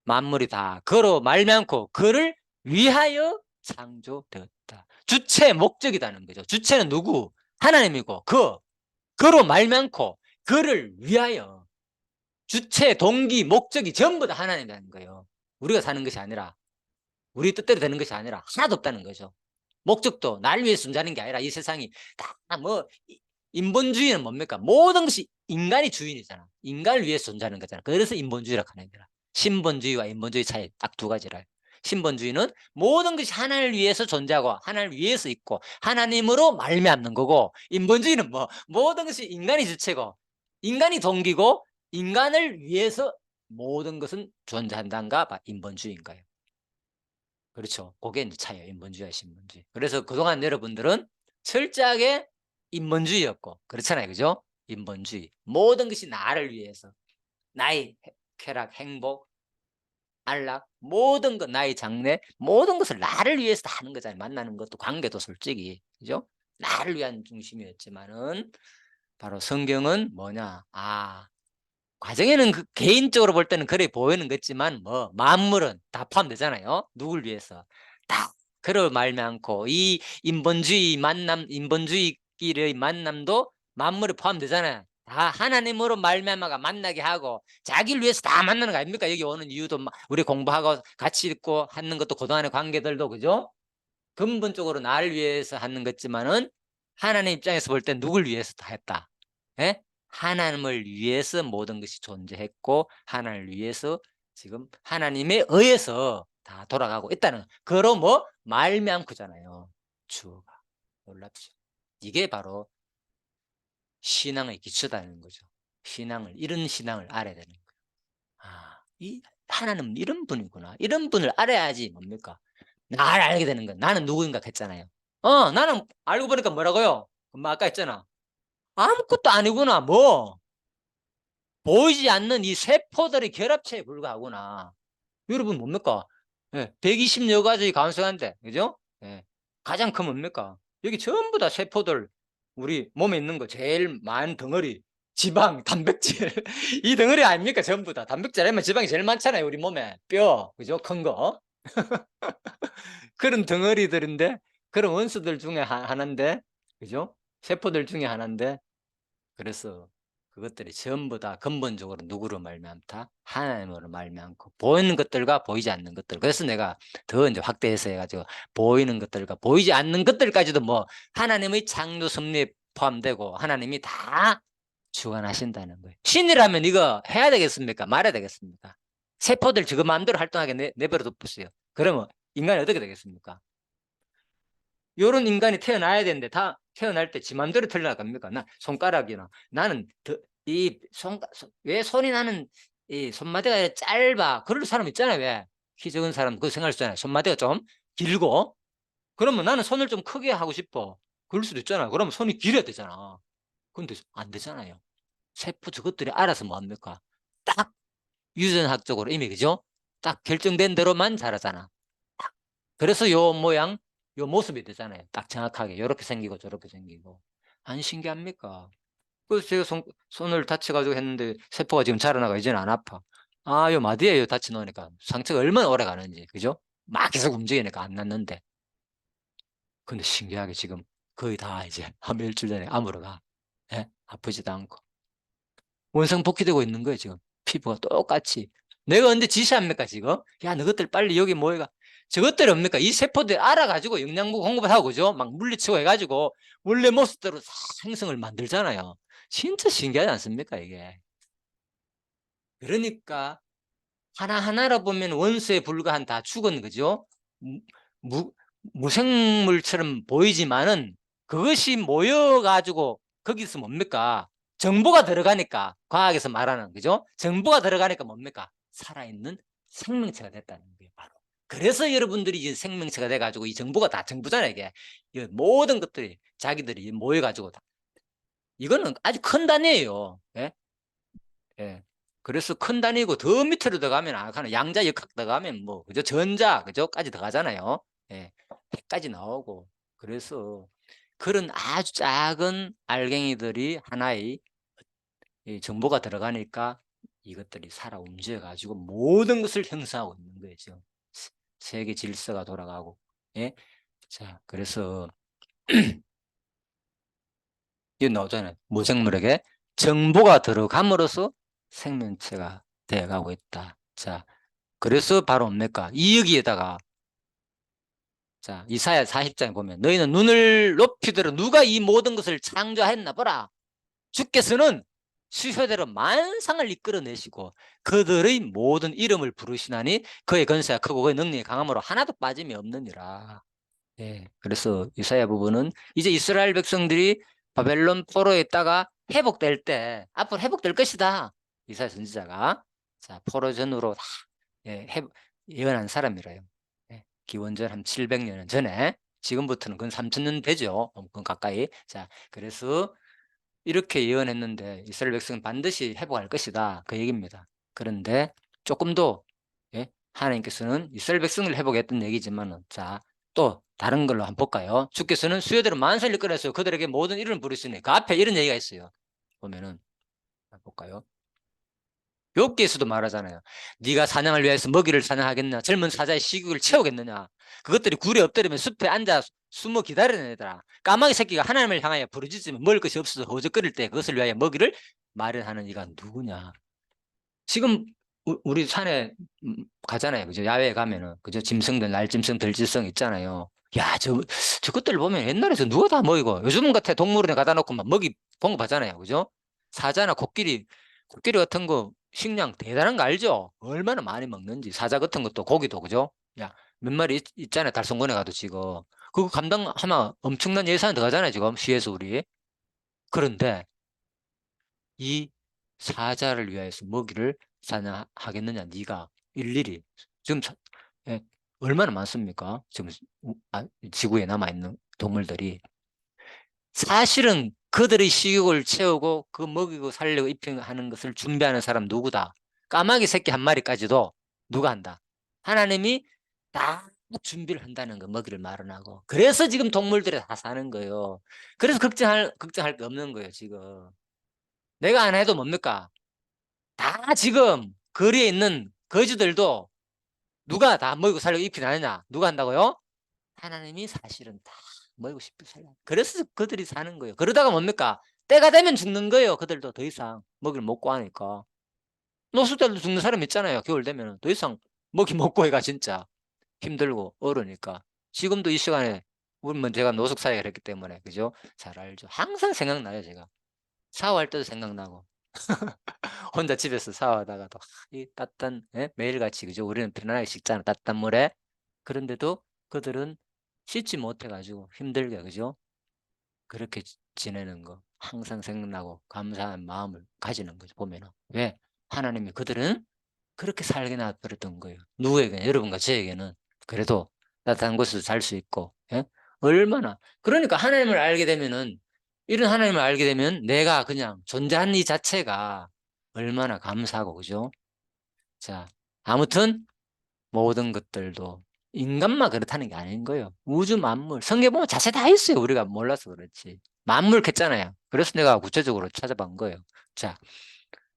Speaker 1: 만물이 다 그로 말미암고 그를 위하여 창조되었다. 주체 목적이라는 거죠. 주체는 누구? 하나님이고 그로 말미암고 그를 위하여 주체, 동기, 목적이 전부 다 하나님이라는 거예요. 우리가 사는 것이 아니라 우리 뜻대로 되는 것이 아니라 하나도 없다는 거죠. 목적도 날 위해서 존재하는 게 아니라 이 세상이 다 뭐 인본주의는 뭡니까? 모든 것이 인간이 주인이잖아. 인간을 위해서 존재하는 거잖아. 그래서 인본주의라고 하는 거야. 신본주의와 인본주의 차이 딱 두 가지라. 신본주의는 모든 것이 하나를 위해서 존재하고 하나를 위해서 있고 하나님으로 말미암는 거고 인본주의는 뭐 모든 것이 인간이 주체고 인간이 동기고 인간을 위해서 모든 것은 존재한다는가 봐 인본주의인 거예요. 그렇죠. 그게 인제 차이예요. 인본주의와 신본주의. 그래서 그동안 여러분들은 철저하게 인본주의였고 그렇잖아요. 그죠? 인본주의. 모든 것이 나를 위해서. 나의 쾌락, 행복, 안락 모든 것 나의 장래 모든 것을 나를 위해서 다 하는 거잖아요. 만나는 것도 관계도 솔직히. 그죠? 나를 위한 중심이었지만은 바로 성경은 뭐냐? 아 과정에는 그 개인적으로 볼 때는 그래 보이는 거지만 뭐 만물은 다 포함되잖아요. 누굴 위해서. 다 그로 말미암고 이 인본주의끼리의 만남도 만물에 포함되잖아요. 다 하나님으로 말미암아가 만나게 하고 자기를 위해서 다 만나는 거 아닙니까? 여기 오는 이유도 막 우리 공부하고 같이 있고 하는 것도 그동안의 관계들도 그죠? 근본적으로 나를 위해서 하는 거지만은 하나님 입장에서 볼 때 누굴 위해서 다 했다? 예? 하나님을 위해서 모든 것이 존재했고 하나님을 위해서 지금 하나님에 의해서 다 돌아가고 있다는 그로 뭐 말미암고잖아요. 주어가. 놀랍죠. 이게 바로 신앙의 기초다는 거죠. 신앙을 이런 신앙을 알아야 되는 거예요. 아, 이 하나님은 이런 분이구나. 이런 분을 알아야지 뭡니까? 나를 알게 되는 거야. 나는 누구인가 했잖아요. 나는 알고 보니까 뭐라고요? 엄마 아까 했잖아. 아무것도 아니구나. 뭐 보이지 않는 이 세포들의 결합체에 불과하구나. 여러분 뭡니까? 예, 120여 가지 가능성한데, 그죠? 예, 가장 큰 뭡니까? 여기 전부 다 세포들 우리 몸에 있는 거 제일 많은 덩어리 지방, 단백질 이 덩어리 아닙니까? 전부 다 단백질 아니면 지방이 제일 많잖아요. 우리 몸에 뼈, 그죠? 큰 거. 그런 덩어리들인데 그런 원수들 중에 하나인데, 그죠? 세포들 중에 하나인데 그래서 그것들이 전부 다 근본적으로 누구로 말미암다? 하나님으로 말미암고 보이는 것들과 보이지 않는 것들. 그래서 내가 더 이제 확대해서 해가지고 보이는 것들과 보이지 않는 것들까지도 뭐 하나님의 창조 섭리에 포함되고 하나님이 다 주관하신다는 거예요. 신이라면 이거 해야 되겠습니까? 말해야 되겠습니까? 세포들 저거 마음대로 활동하게 내버려 둬보세요. 그러면 인간이 어떻게 되겠습니까? 요런 인간이 태어나야 되는데 다 태어날 때 지 맘대로 태어나갑니까? 나 손가락이나 나는 왜 손이 나는 이 손마디가 짧아. 그럴 사람 있잖아요. 왜? 키 적은 사람 그거 생각할 수 있잖아요. 손마디가 좀 길고. 그러면 나는 손을 좀 크게 하고 싶어. 그럴 수도 있잖아. 그러면 손이 길어야 되잖아. 근데 안 되잖아요. 세포 저것들이 알아서 뭐 합니까? 딱 유전학적으로 이미 그죠? 딱 결정된 대로만 자라잖아. 그래서 요 모양, 요 모습이 되잖아요. 딱 정확하게 요렇게 생기고 저렇게 생기고. 안 신기합니까? 그래서 제가 손을 다쳐가지고 했는데 세포가 지금 자라나가 이제는 안 아파. 아, 요 마디에요 다쳐 놓으니까 상처가 얼마나 오래 가는지, 그죠? 막 계속 움직이니까 안 낫는데. 근데 신기하게 지금 거의 다 이제 한 일주일 전에 암으로 가. 예? 아프지도 않고. 원상 복귀되고 있는 거예요, 지금. 피부가 똑같이. 내가 언제 지시합니까, 지금? 야, 너것들 빨리 여기 모여가. 저것들이 뭡니까? 이 세포들 알아가지고 영양분 공급을 하고, 그죠? 막 물리치고 해가지고, 원래 모습대로 싹 생성을 만들잖아요. 진짜 신기하지 않습니까, 이게? 그러니까, 하나하나로 보면 원소에 불과한 다 죽은 거죠? 무, 무생물처럼 보이지만은, 그것이 모여가지고, 거기서 뭡니까? 정보가 들어가니까 과학에서 말하는 그죠? 정보가 들어가니까 뭡니까? 살아있는 생명체가 됐다는 거예요. 바로. 그래서 여러분들이 이제 생명체가 돼가지고 이 정보가 다 정보잖아요. 이게 이 모든 것들이 자기들이 모여가지고 다. 이거는 아주 큰 단위예요. 예? 예. 그래서 큰 단위고 더 밑으로 들어가면 아까는 양자 역학 들어가면 뭐 그죠? 전자 그죠까지 들어가잖아요. 예. 핵까지 나오고 그래서 그런 아주 작은 알갱이들이 하나의 이 정보가 들어가니까 이것들이 살아 움직여 가지고 모든 것을 형성하고 있는 거예요 지금. 세계 질서가 돌아가고. 예? 자 그래서 이거 나오잖아요. 무생물에게 정보가 들어감으로써 생명체가 되어가고 있다. 자 그래서 바로 뭡니까? 이 여기에다가 자 이사야 40장에 보면 너희는 눈을 높이 들어 누가 이 모든 것을 창조했나 보라. 주께서는 수효대로 만상을 이끌어내시고 그들의 모든 이름을 부르시나니 그의 권세가 크고 그의 능력이 강함으로 하나도 빠짐이 없느니라. 예, 그래서 이사야 부분은 이제 이스라엘 백성들이 바벨론 포로에 있다가 회복될 때 앞으로 회복될 것이다. 이사야 선지자가 자 포로 전으로 다 예, 예언한 사람이래요. 예, 기원전 한 700년 전에 지금부터는 근 3000년 되죠. 그건 가까이. 자 그래서 이렇게 예언했는데 이스라엘 백성은 반드시 회복할 것이다. 그 얘기입니다. 그런데 조금 더 예? 하나님께서는 이스라엘 백성을 회복했던 얘기지만은 자, 또 다른 걸로 한번 볼까요? 주께서는 수요대로 만세를 이끌어서 그들에게 모든 이름을 부르시니 그 앞에 이런 얘기가 있어요. 보면은 볼까요? 욥기에서도 말하잖아요. 네가 사냥을 위해서 먹이를 사냥하겠느냐? 젊은 사자의 식욕을 채우겠느냐? 그것들이 굴에 엎드리면 숲에 앉아 숨어 기다리는 애들아. 까마귀 새끼가 하나님을 향하여 부르짖으면 먹을 것이 없어서 허우적거릴 때 그것을 위하여 먹이를 마련하는 이가 누구냐? 지금 우리 산에 가잖아요. 그죠? 야외에 가면은 그죠? 짐승들 날짐승 들짐승 있잖아요. 야, 저것들 보면 옛날에 저 누가 다 먹이고, 요즘 같아 동물원에 가다 놓고 막 먹이 본 거 봤잖아요. 그죠? 사자나 코끼리 같은 거 식량 대단한 거 알죠? 얼마나 많이 먹는지. 사자 같은 것도 고기도, 그죠? 야, 몇 마리 있잖아요. 달성군에 가도 지금. 그거 감당하면 엄청난 예산이 들어가잖아요. 지금 시에서 우리. 그런데 이 사자를 위해서 먹이를 사냥하겠느냐, 네가 일일이. 지금 예, 얼마나 많습니까? 지금 지구에 남아있는 동물들이. 사실은 그들의 식욕을 채우고 그 먹이고 살려고 입히는 것을 준비하는 사람 누구다? 까마귀 새끼 한 마리까지도 누가 한다? 하나님이 다 준비를 한다는 거, 먹이를 마련하고. 그래서 지금 동물들이 다 사는 거예요. 그래서 걱정할 게 없는 거예요, 지금. 내가 안 해도 뭡니까? 다 지금 거리에 있는 거지들도 누가 다 먹이고 살려고 입히지 않느냐? 누가 한다고요? 하나님이 사실은 다 먹이고 싶어 살려. 그래서 그들이 사는 거예요. 그러다가 뭡니까? 때가 되면 죽는 거예요. 그들도 더 이상 먹이를 먹고 하니까. 노숙자들도 죽는 사람 있잖아요. 겨울 되면 더 이상 먹이 먹고 해가 진짜 힘들고 어려우니까. 지금도 이 시간에 우리 제가 노숙 사역을 했기 때문에 그죠? 잘 알죠. 항상 생각나요, 제가. 샤워할 때도 생각나고. 혼자 집에서 샤워하다가도 이 따뜻한, 예? 매일같이 그죠? 우리는 편안하게 씻잖아, 따뜻한 물에. 그런데도 그들은 씻지 못해 가지고 힘들게 그죠? 그렇게 지내는 거 항상 생각나고 감사한 마음을 가지는 거죠, 보면은. 왜? 하나님이 그들은 그렇게 살게 놔버렸던 거예요. 누구에게? 여러분과 저에게는. 그래도 따뜻한 곳에서 잘 수 있고, 예? 얼마나. 그러니까 하나님을 알게 되면은, 이런 하나님을 알게 되면 내가 그냥 존재하는 이 자체가 얼마나 감사하고, 그죠? 자, 아무튼 모든 것들도 인간만 그렇다는 게 아닌 거예요. 우주 만물. 성경 보면 자세 다 있어요. 우리가 몰라서 그렇지. 만물 했잖아요. 그래서 내가 구체적으로 찾아본 거예요. 자,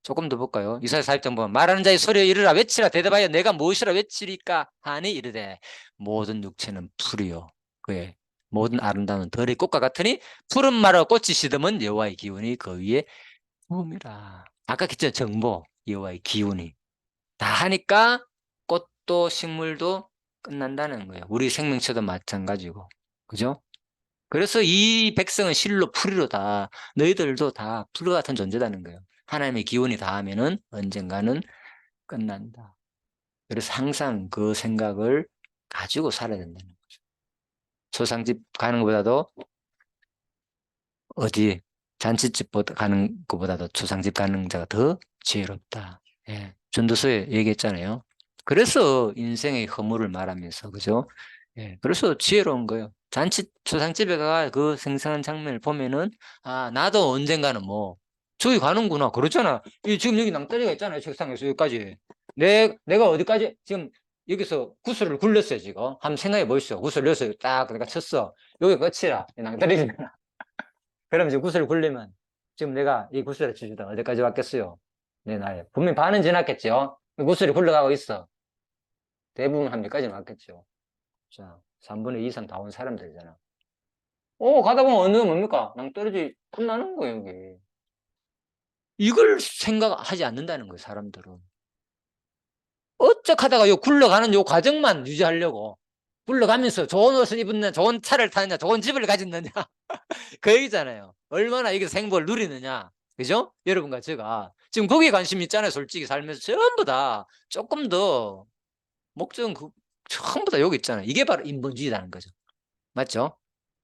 Speaker 1: 조금 더 볼까요? 이사야 40장 보면 말하는 자의 소리에 이르라 외치라 대답하여 내가 무엇이라 외치리까 하니 이르되 모든 육체는 풀이요 그의 모든 아름다운 덜의 꽃과 같으니 푸른 말과 꽃이 시듬은 여호와의 기운이 그 위에 부음이라. 아까 했죠. 정보 여호와의 기운이 다 하니까 꽃도 식물도 끝난다는 거예요. 우리 생명체도 마찬가지고 그죠? 그래서 이 백성은 실로 풀이로다. 너희들도 다 풀과 같은 존재다는 거예요. 하나님의 기운이 닿으면은 언젠가는 끝난다. 그래서 항상 그 생각을 가지고 살아야 된다는 거죠. 초상집 가는 것보다도 어디 잔치집 가는 것보다도 초상집 가는 자가 더 지혜롭다. 예. 전도서에 얘기했잖아요. 그래서 인생의 허물을 말하면서 그죠? 예. 그래서 지혜로운 거예요. 초상집에 가 그 생생한 장면을 보면은 아 나도 언젠가는 뭐 저기 가는구나 그렇잖아. 지금 여기 낭떠러지가 있잖아요. 책상에서 여기까지. 내가 어디까지 지금 여기서 구슬을 굴렸어요 지금. 한번 생각해 보시죠. 구슬을 넣어서 딱 내가 쳤어. 여기 끝이라 낭떠러지. 그럼 이제 구슬 굴리면 지금 내가 이 구슬을 치주다 어디까지 왔겠어요? 내 나이. 분명히 반은 지났겠죠? 구슬이 굴러가고 있어. 대부분 한 몇까지 왔겠죠? 자, 3분의 2 이상 다 온 사람들이잖아. 가다 보면 어느 뭡니까? 낭떠러지 끝나는 거예요, 여기. 이걸 생각하지 않는다는 거예요, 사람들은. 어쩍 하다가 요 굴러가는 요 과정만 유지하려고. 굴러가면서 좋은 옷을 입었냐, 좋은 차를 타느냐, 좋은 집을 가졌느냐. 그 얘기잖아요. 얼마나 이게 행복을 누리느냐. 그죠? 여러분과 제가. 지금 거기에 관심 있잖아요. 솔직히 살면서 전부 다 조금 더 목적은 전부 다 여기 있잖아요. 이게 바로 인본주의라는 거죠. 맞죠?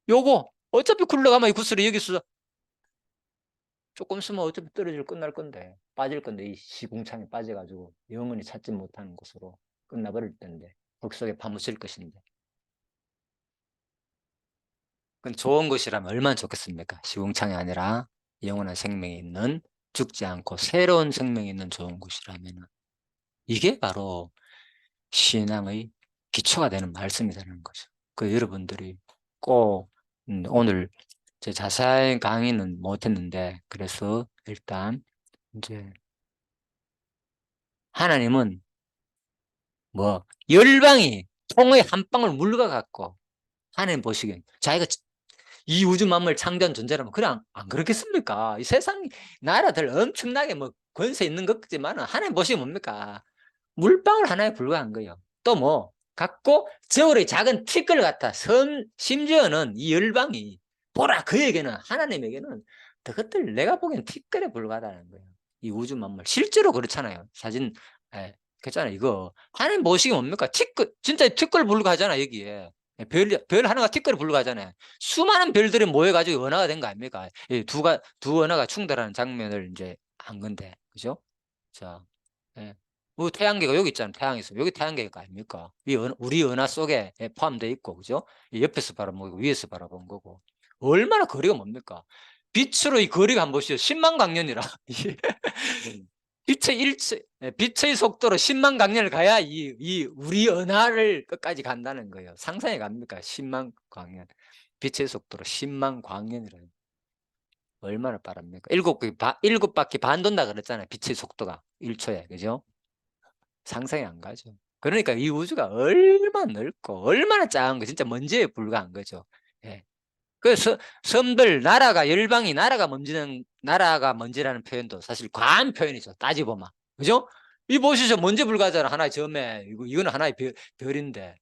Speaker 1: 요거 어차피 굴러가면 이 구슬이 여기서 조금 있으면 어차피 떨어질 끝날 건데 빠질 건데 이 시궁창에 빠져가지고 영원히 찾지 못하는 곳으로 끝나버릴 텐데 흙 속에 파묻힐 것인데 그건 좋은 것이라면 얼마나 좋겠습니까? 시궁창이 아니라 영원한 생명이 있는 죽지 않고 새로운 생명이 있는 좋은 곳이라면 이게 바로 신앙의 기초가 되는 말씀이라는 거죠. 그 여러분들이 꼭 오늘 제 자세한 강의는 못했는데 그래서 일단 이제 하나님은 뭐 열방이 통의 한 방울 물과 같고 하나님 보시기엔 자기가 이 우주 만물 창조한 존재라면 그래 안 그렇겠습니까? 이 세상 나라들 엄청나게 뭐 권세 있는 것 같지만 하나님 보시면 뭡니까? 물방울 하나에 불과한 거예요. 또 뭐 갖고 저울의 작은 티끌 같아. 심지어는 이 열방이 보라 그에게는 하나님에게는 그것들 내가 보기엔 티끌에 불과하다는 거예요. 이 우주 만물 실제로 그렇잖아요. 사진 그렇잖아요. 이거 하나님 보시기 뭡니까? 티끌 진짜 티끌 불과하잖아 여기에. 별 하나가 티끌에 불과하잖아요. 수많은 별들이 모여가지고 은하가 된 거 아닙니까? 두 은하가 충돌하는 장면을 이제 한 건데, 그죠? 자, 예. 태양계가 여기 있잖아요. 태양에서 여기 태양계가 아닙니까? 우리 은하 속에 포함되어 있고, 그죠? 옆에서 바라보는 거고 위에서 바라보는 거고. 얼마나 거리가 뭡니까? 빛으로 이 거리가 한번 보시죠. 10만 광년이라. 빛의 속도로 10만 광년을 가야 이 우리 은하를 끝까지 간다는 거예요. 상상이 갑니까? 10만 광년. 빛의 속도로 10만 광년이라는. 얼마나 빠릅니까? 일곱 바퀴 반 돈다 그랬잖아요. 빛의 속도가 1초에. 그죠? 상상이 안 가죠. 그러니까 이 우주가 얼마나 넓고 얼마나 작은 거 진짜 먼지에 불과한 거죠. 예. 그래서 섬들 나라가 열방이 나라가 먼지라는 표현도 사실 과한 표현이죠. 따지보면. 그죠? 이 보시죠. 먼지 불과하잖아. 하나의 점에. 이거는 하나의 별인데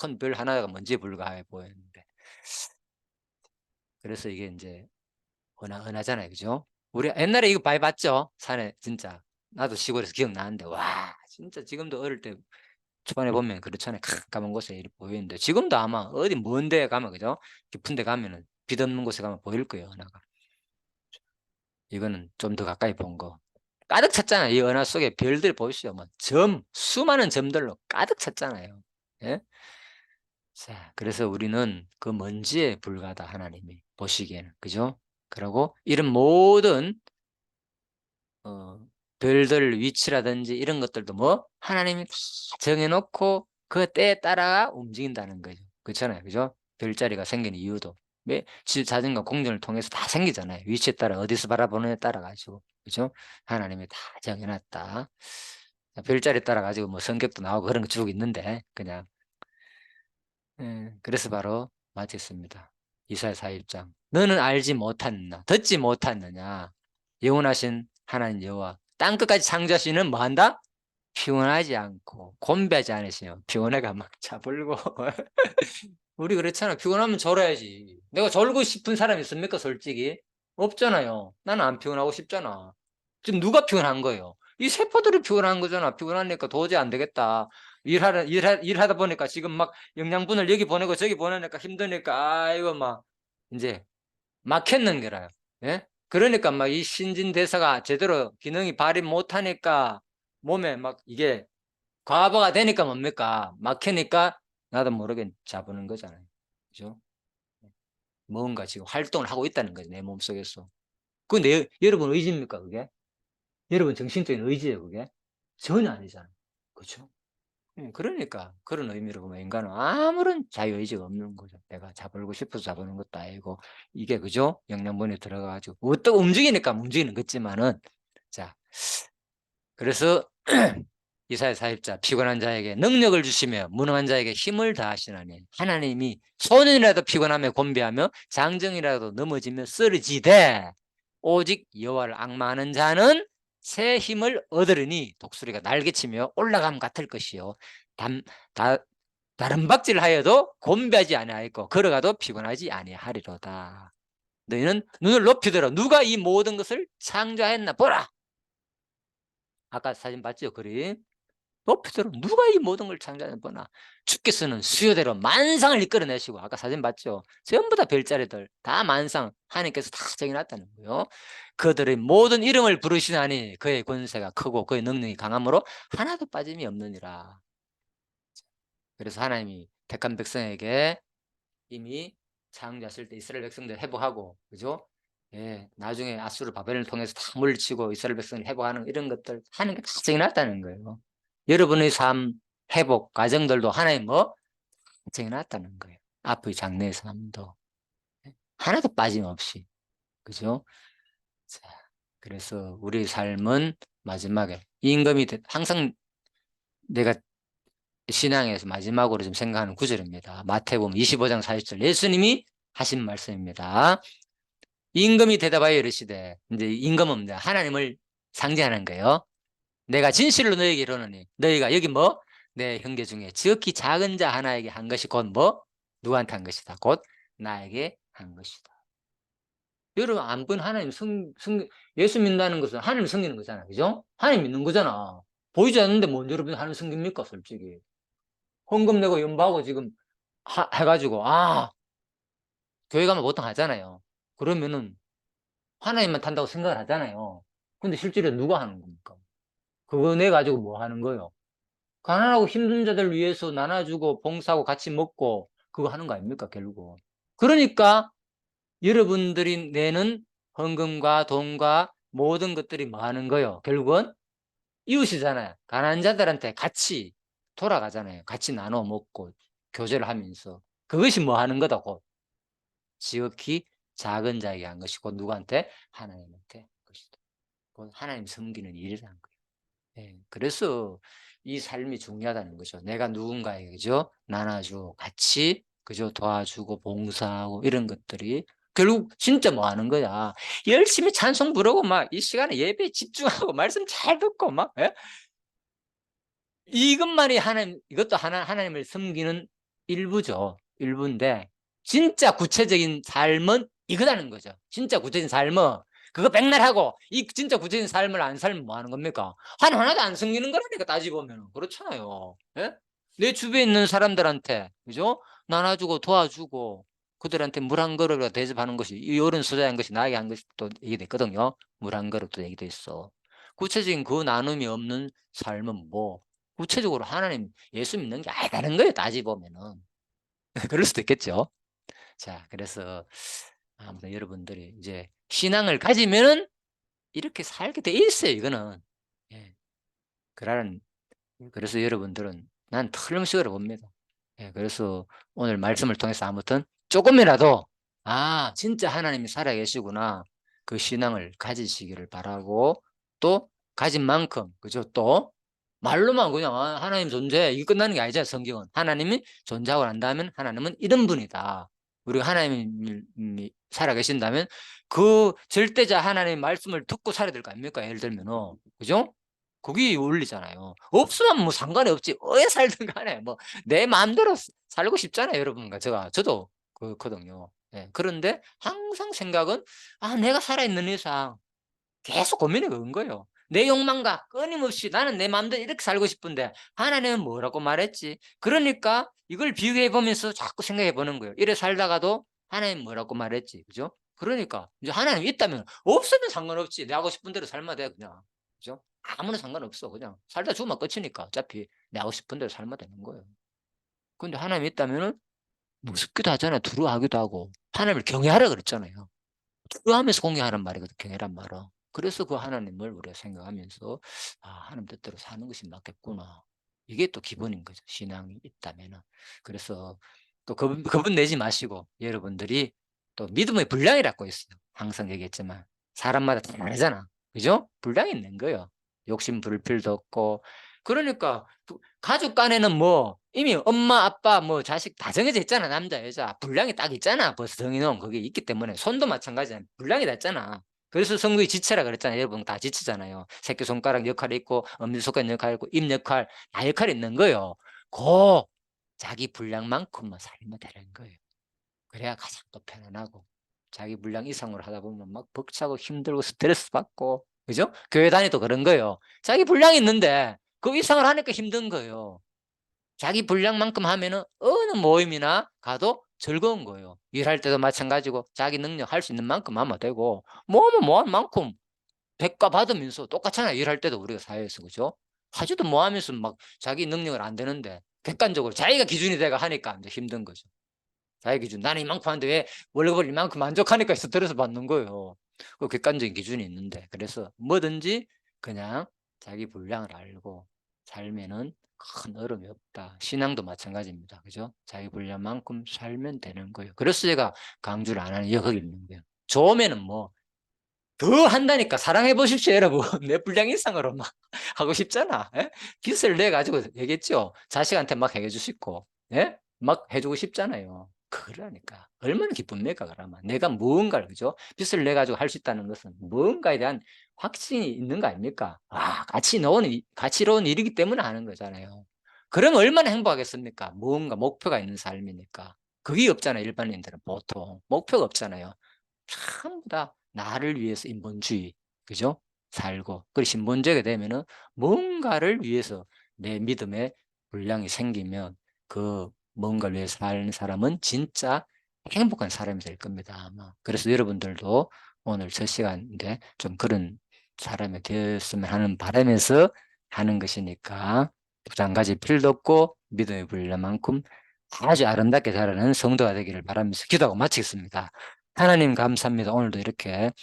Speaker 1: 큰 별 하나가 먼지에 불과해 보이는데. 그래서 이게 이제 은하잖아요. 그죠? 우리 옛날에 이거 많이 봤죠? 산에 진짜. 나도 시골에서 기억나는데 와 진짜 지금도 어릴 때 초반에 보면 그렇잖아요. 까만 곳에 이렇게 보이는데 지금도 아마 어디 먼 데 가면 그죠? 깊은 데 가면은 빛 없는 곳에 가면 보일 거예요. 은하가. 이거는 좀 더 가까이 본 거. 가득 찼잖아요. 이 은하 속에 별들 보시죠. 뭐 수많은 점들로 가득 찼잖아요. 예? 자, 그래서 우리는 그 먼지에 불과하다 하나님이 보시기에는 그죠? 그리고 이런 모든 별들 위치라든지 이런 것들도 뭐 하나님이 다 정해놓고 그 때에 따라 움직인다는 거죠. 그렇잖아요. 그죠? 별자리가 생기는 이유도 자전과 공전을 통해서 다 생기잖아요. 위치에 따라 어디서 바라보느냐에 따라 가지고 그죠? 하나님이 다 정해놨다. 별자리에 따라 가지고 뭐 성격도 나오고 그런 거 쭉 있는데 그냥 그래서 바로 마쳤습니다. 이사야 41장. 너는 알지 못하느냐 듣지 못하느냐 영원하신 하나님 여호와 땅 끝까지 창조하시는 뭐한다? 피곤하지 않고 곤배하지 않으시며 피곤해가 막 자불고 우리 그렇잖아. 피곤하면 졸아야지. 내가 졸고 싶은 사람 있습니까? 솔직히 없잖아요. 나는 안 피곤하고 싶잖아. 지금 누가 피곤한 거예요? 이 세포들이 피곤한 거잖아. 피곤하니까 도저히 안 되겠다. 일하다 보니까 지금 막 영양분을 여기 보내고 저기 보내니까 힘드니까 아이고 막 이제 막혔는 거라요. 예? 그러니까 막 이 신진대사가 제대로 기능이 발휘 못하니까 몸에 막 이게 과부하가 되니까 뭡니까? 막히니까 나도 모르게 잡는 거잖아요. 그죠? 뭔가 지금 활동을 하고 있다는 거죠. 내 몸속에서. 여러분 의지입니까? 그게? 여러분 정신적인 의지예요, 그게? 전혀 아니잖아요. 그렇죠? 그러니까 그런 의미로 보면 인간은 아무런 자유의지가 없는 거죠. 내가 잡으고 싶어서 잡는 것도 아니고 이게 그죠? 영양분이 들어가가지고 어떻게 움직이니까 움직이는 거지만은 자 그래서 이사야 40자 피곤한 자에게 능력을 주시며 무능한 자에게 힘을 다하시나니 하나님이 소년이라도 피곤하며 곤비하며 장정이라도 넘어지며 쓰러지되 오직 여호와를 앙망하는 자는 새 힘을 얻으리니 독수리가 날개치며 올라감 같을 것이요 다른 박질 하여도 곤비하지 아니하였고 걸어가도 피곤하지 아니하리로다. 너희는 눈을 높이 들어 누가 이 모든 것을 창조하였나 보라. 아까 사진 봤죠? 그림 높이 들어 누가 이 모든 걸 창조하였나 보라. 주께서는 수요대로 만상을 이끌어내시고 아까 사진 봤죠? 전부 다 별자리들 다 만상 하나님께서 다 정해놨다는 거예요. 그들의 모든 이름을 부르시나니 그의 권세가 크고 그의 능력이 강함으로 하나도 빠짐이 없느니라. 그래서 하나님이 택한 백성에게 이미 창조하실 때 이스라엘 백성들 회복하고 그죠? 예, 나중에 아수르 바벨을 통해서 다 물리치고 이스라엘 백성을 회복하는 이런 것들 하나님께 다 정해놨다는 거예요. 여러분의 삶 회복 과정들도 하나님 뭐 정해놨다는 거예요. 앞의 장래의 삶도 하나도 빠짐없이 그죠? 자, 그래서 우리 삶은 마지막에 항상 내가 신앙에서 마지막으로 좀 생각하는 구절입니다. 마태복음 25장 40절 예수님이 하신 말씀입니다. 임금이 대답하여 이르시되 이제 임금은 하나님을 상징하는 거예요. 내가 진실로 너에게 이르노니 너희가 여기 뭐 내 형제 중에 지극히 작은 자 하나에게 한 것이 곧 뭐? 누구한테 한 것이다. 곧 나에게 한 것이다. 여러분 안 본 하나님 예수 믿는다는 것은 하나님 섬기는 거잖아. 그죠? 하나님 믿는 거잖아. 보이지 않는데 뭔 여러분 하나님 섬깁니까? 솔직히. 헌금 내고 연보하고 지금 해가지고 교회 가면 보통 하잖아요. 그러면은 하나님만 탄다고 생각을 하잖아요. 근데 실제로 누가 하는 겁니까? 그거 내 가지고 뭐 하는 거예요? 가난하고 힘든 자들 위해서 나눠주고 봉사하고 같이 먹고 그거 하는 거 아닙니까? 결국. 그러니까 여러분들이 내는 헌금과 돈과 모든 것들이 뭐 하는 거예요? 결국은 이웃이잖아요. 가난한 자들한테 같이 돌아가잖아요. 같이 나눠 먹고 교제를 하면서. 그것이 뭐 하는 거다고. 지극히 작은 자에게 한 것이고 누구한테? 하나님한테 한 것이다. 곧 하나님 섬기는 일이라는 거예요. 예, 그래서 이 삶이 중요하다는 거죠. 내가 누군가에게 그죠? 나눠주고 같이 그죠? 도와주고 봉사하고 이런 것들이 결국 진짜 뭐 하는 거야. 열심히 찬송 부르고 막 이 시간에 예배에 집중하고 말씀 잘 듣고 막 예? 이것만이 이것도 하나님을 섬기는 일부죠. 일부인데 진짜 구체적인 삶은 이거라는 거죠. 진짜 구체적인 삶은 그거 백날 하고 이 진짜 구체적인 삶을 안 살면 뭐 하는 겁니까? 하나도 안 섬기는 거라니까 따지고 보면 그렇잖아요. 예? 내 주변에 있는 사람들한테 그죠? 나눠주고 도와주고 그들한테 물 한 그릇 대접하는 것이 이 어른 소자한 것이 나에게 한 것이 또 얘기됐거든요. 물 한 그릇도 얘기도 있어. 구체적인 그 나눔이 없는 삶은 뭐 구체적으로 하나님 예수 믿는 게 아니다는 거예요 따지고 보면은. 그럴 수도 있겠죠. 자 그래서 아무튼 여러분들이 이제 신앙을 가지면은 이렇게 살게 돼 있어요 이거는. 예. 그러는 그래서 여러분들은 난 틀림없이 봅니다. 예, 그래서 오늘 말씀을 통해서 아무튼 조금이라도 진짜 하나님이 살아계시구나 그 신앙을 가지시기를 바라고 또 가진 만큼 그죠 또 말로만 그냥 하나님 존재 이게 끝나는 게 아니잖아요 성경은. 하나님이 존재하고 난 다음에 하나님은 이런 분이다. 우리가 하나님이 살아계신다면 그 절대자 하나님의 말씀을 듣고 살아야 될 거 아닙니까? 예를 들면은 그죠? 그게 원리잖아요. 없으면 뭐 상관이 없지. 왜 살든 간에 뭐 내 마음대로 살고 싶잖아요, 여러분과 저도 그렇거든요. 예. 그런데 항상 생각은 내가 살아있는 이상 계속 고민이 그런 거예요. 내 욕망과 끊임없이 나는 내 마음대로 이렇게 살고 싶은데 하나님은 뭐라고 말했지? 그러니까 이걸 비교해 보면서 자꾸 생각해 보는 거예요. 이래 살다가도 하나님 뭐라고 말했지? 그죠? 그러니까 이제 하나님 있다면 없으면 상관없지. 내 하고 싶은 대로 살면 돼 그냥. 그죠? 아무나 상관없어. 그냥 살다 죽으면 끝이니까 어차피 내 하고 싶은 대로 살면 되는 거예요. 근데 하나님 있다면은 무섭기도 하잖아요. 두려워하기도 하고 하나님을 경외하라 그랬잖아요. 두려워하면서 공경하는 말이거든 경외란 말은. 그래서 그 하나님을 우리가 생각하면서 하나님 뜻대로 사는 것이 맞겠구나. 이게 또 기본인 거죠. 신앙이 있다면은. 그래서 또 겁은 내지 마시고 여러분들이 또 믿음의 분량이라고 있어요. 항상 얘기했지만 사람마다 다 다르잖아. 그죠? 분량이 있는 거예요. 욕심 부릴 필요도 없고. 그러니까 가족 간에는 뭐 이미 엄마 아빠 뭐 자식 다 정해져 있잖아. 남자 여자 분량이 딱 있잖아. 벌써 정해놓은 그게 있기 때문에 손도 마찬가지야. 분량이 다 있잖아. 그래서 성경이 지체라 그랬잖아요. 여러분 다 지치잖아요. 새끼손가락 역할이 있고 엄지손가락 역할이 있고 입 역할 다 역할이 있는 거예요. 그 자기 분량만큼만 살면 되는 거예요. 그래야 가장 또 편안하고 자기 분량 이상으로 하다 보면 막 벅차고 힘들고 스트레스 받고 그죠? 교회 다니도 그런 거예요. 자기 분량이 있는데 그 이상을 하니까 힘든 거예요. 자기 분량만큼 하면은 어느 모임이나 가도 즐거운 거예요. 일할 때도 마찬가지고 자기 능력 할 수 있는 만큼 하면 되고 뭐하면 뭐한 만큼 대가 받으면서 똑같잖아요. 일할 때도 우리가 사회에서 그죠? 하지도 뭐 하면서 막 자기 능력을 안 되는데 객관적으로 자기가 기준이 돼가 하니까 이제 힘든 거죠. 자기 기준 나는 이만큼 하는데 왜 월급을 이만큼 만족하니까 스트레스 받는 거예요. 그 객관적인 기준이 있는데 그래서 뭐든지 그냥 자기 분량을 알고 살면은 큰 어려움이 없다. 신앙도 마찬가지입니다. 그죠? 자기 분량만큼 살면 되는 거예요. 그래서 제가 강조를 안 하는 이유가 거기 있는 거예요. 좋으면은 뭐 더 한다니까 사랑해 보십시오 여러분. 내 분량 이상으로 막 하고 싶잖아. 예? 빚을 내 가지고 얘기했죠. 자식한테 막 해주고 싶고 예? 막 해 주고 싶잖아요. 그러니까 얼마나 기쁩니까 그러면. 내가 무언가를 그죠? 빚을 내 가지고 할 수 있다는 것은 무언가에 대한 확신이 있는 거 아닙니까? 가치로운 일이기 때문에 하는 거잖아요. 그러면 얼마나 행복하겠습니까? 무언가 목표가 있는 삶이니까. 그게 없잖아요. 일반인들은 보통. 목표가 없잖아요. 전부 다 나를 위해서 인본주의, 그죠? 살고. 그리고 신본주의가 되면은 뭔가를 위해서 내 믿음의 분량이 생기면 그 뭔가를 위해서 사는 사람은 진짜 행복한 사람이 될 겁니다, 아마. 그래서 여러분들도 오늘 저 시간인데 좀 그런 사람이 되었으면 하는 바람에서 하는 것이니까 부담 가질 필요도 없고 믿음의 분량만큼 아주 아름답게 자라는 성도가 되기를 바라면서 기도하고 마치겠습니다. 하나님 감사합니다. 오늘도 이렇게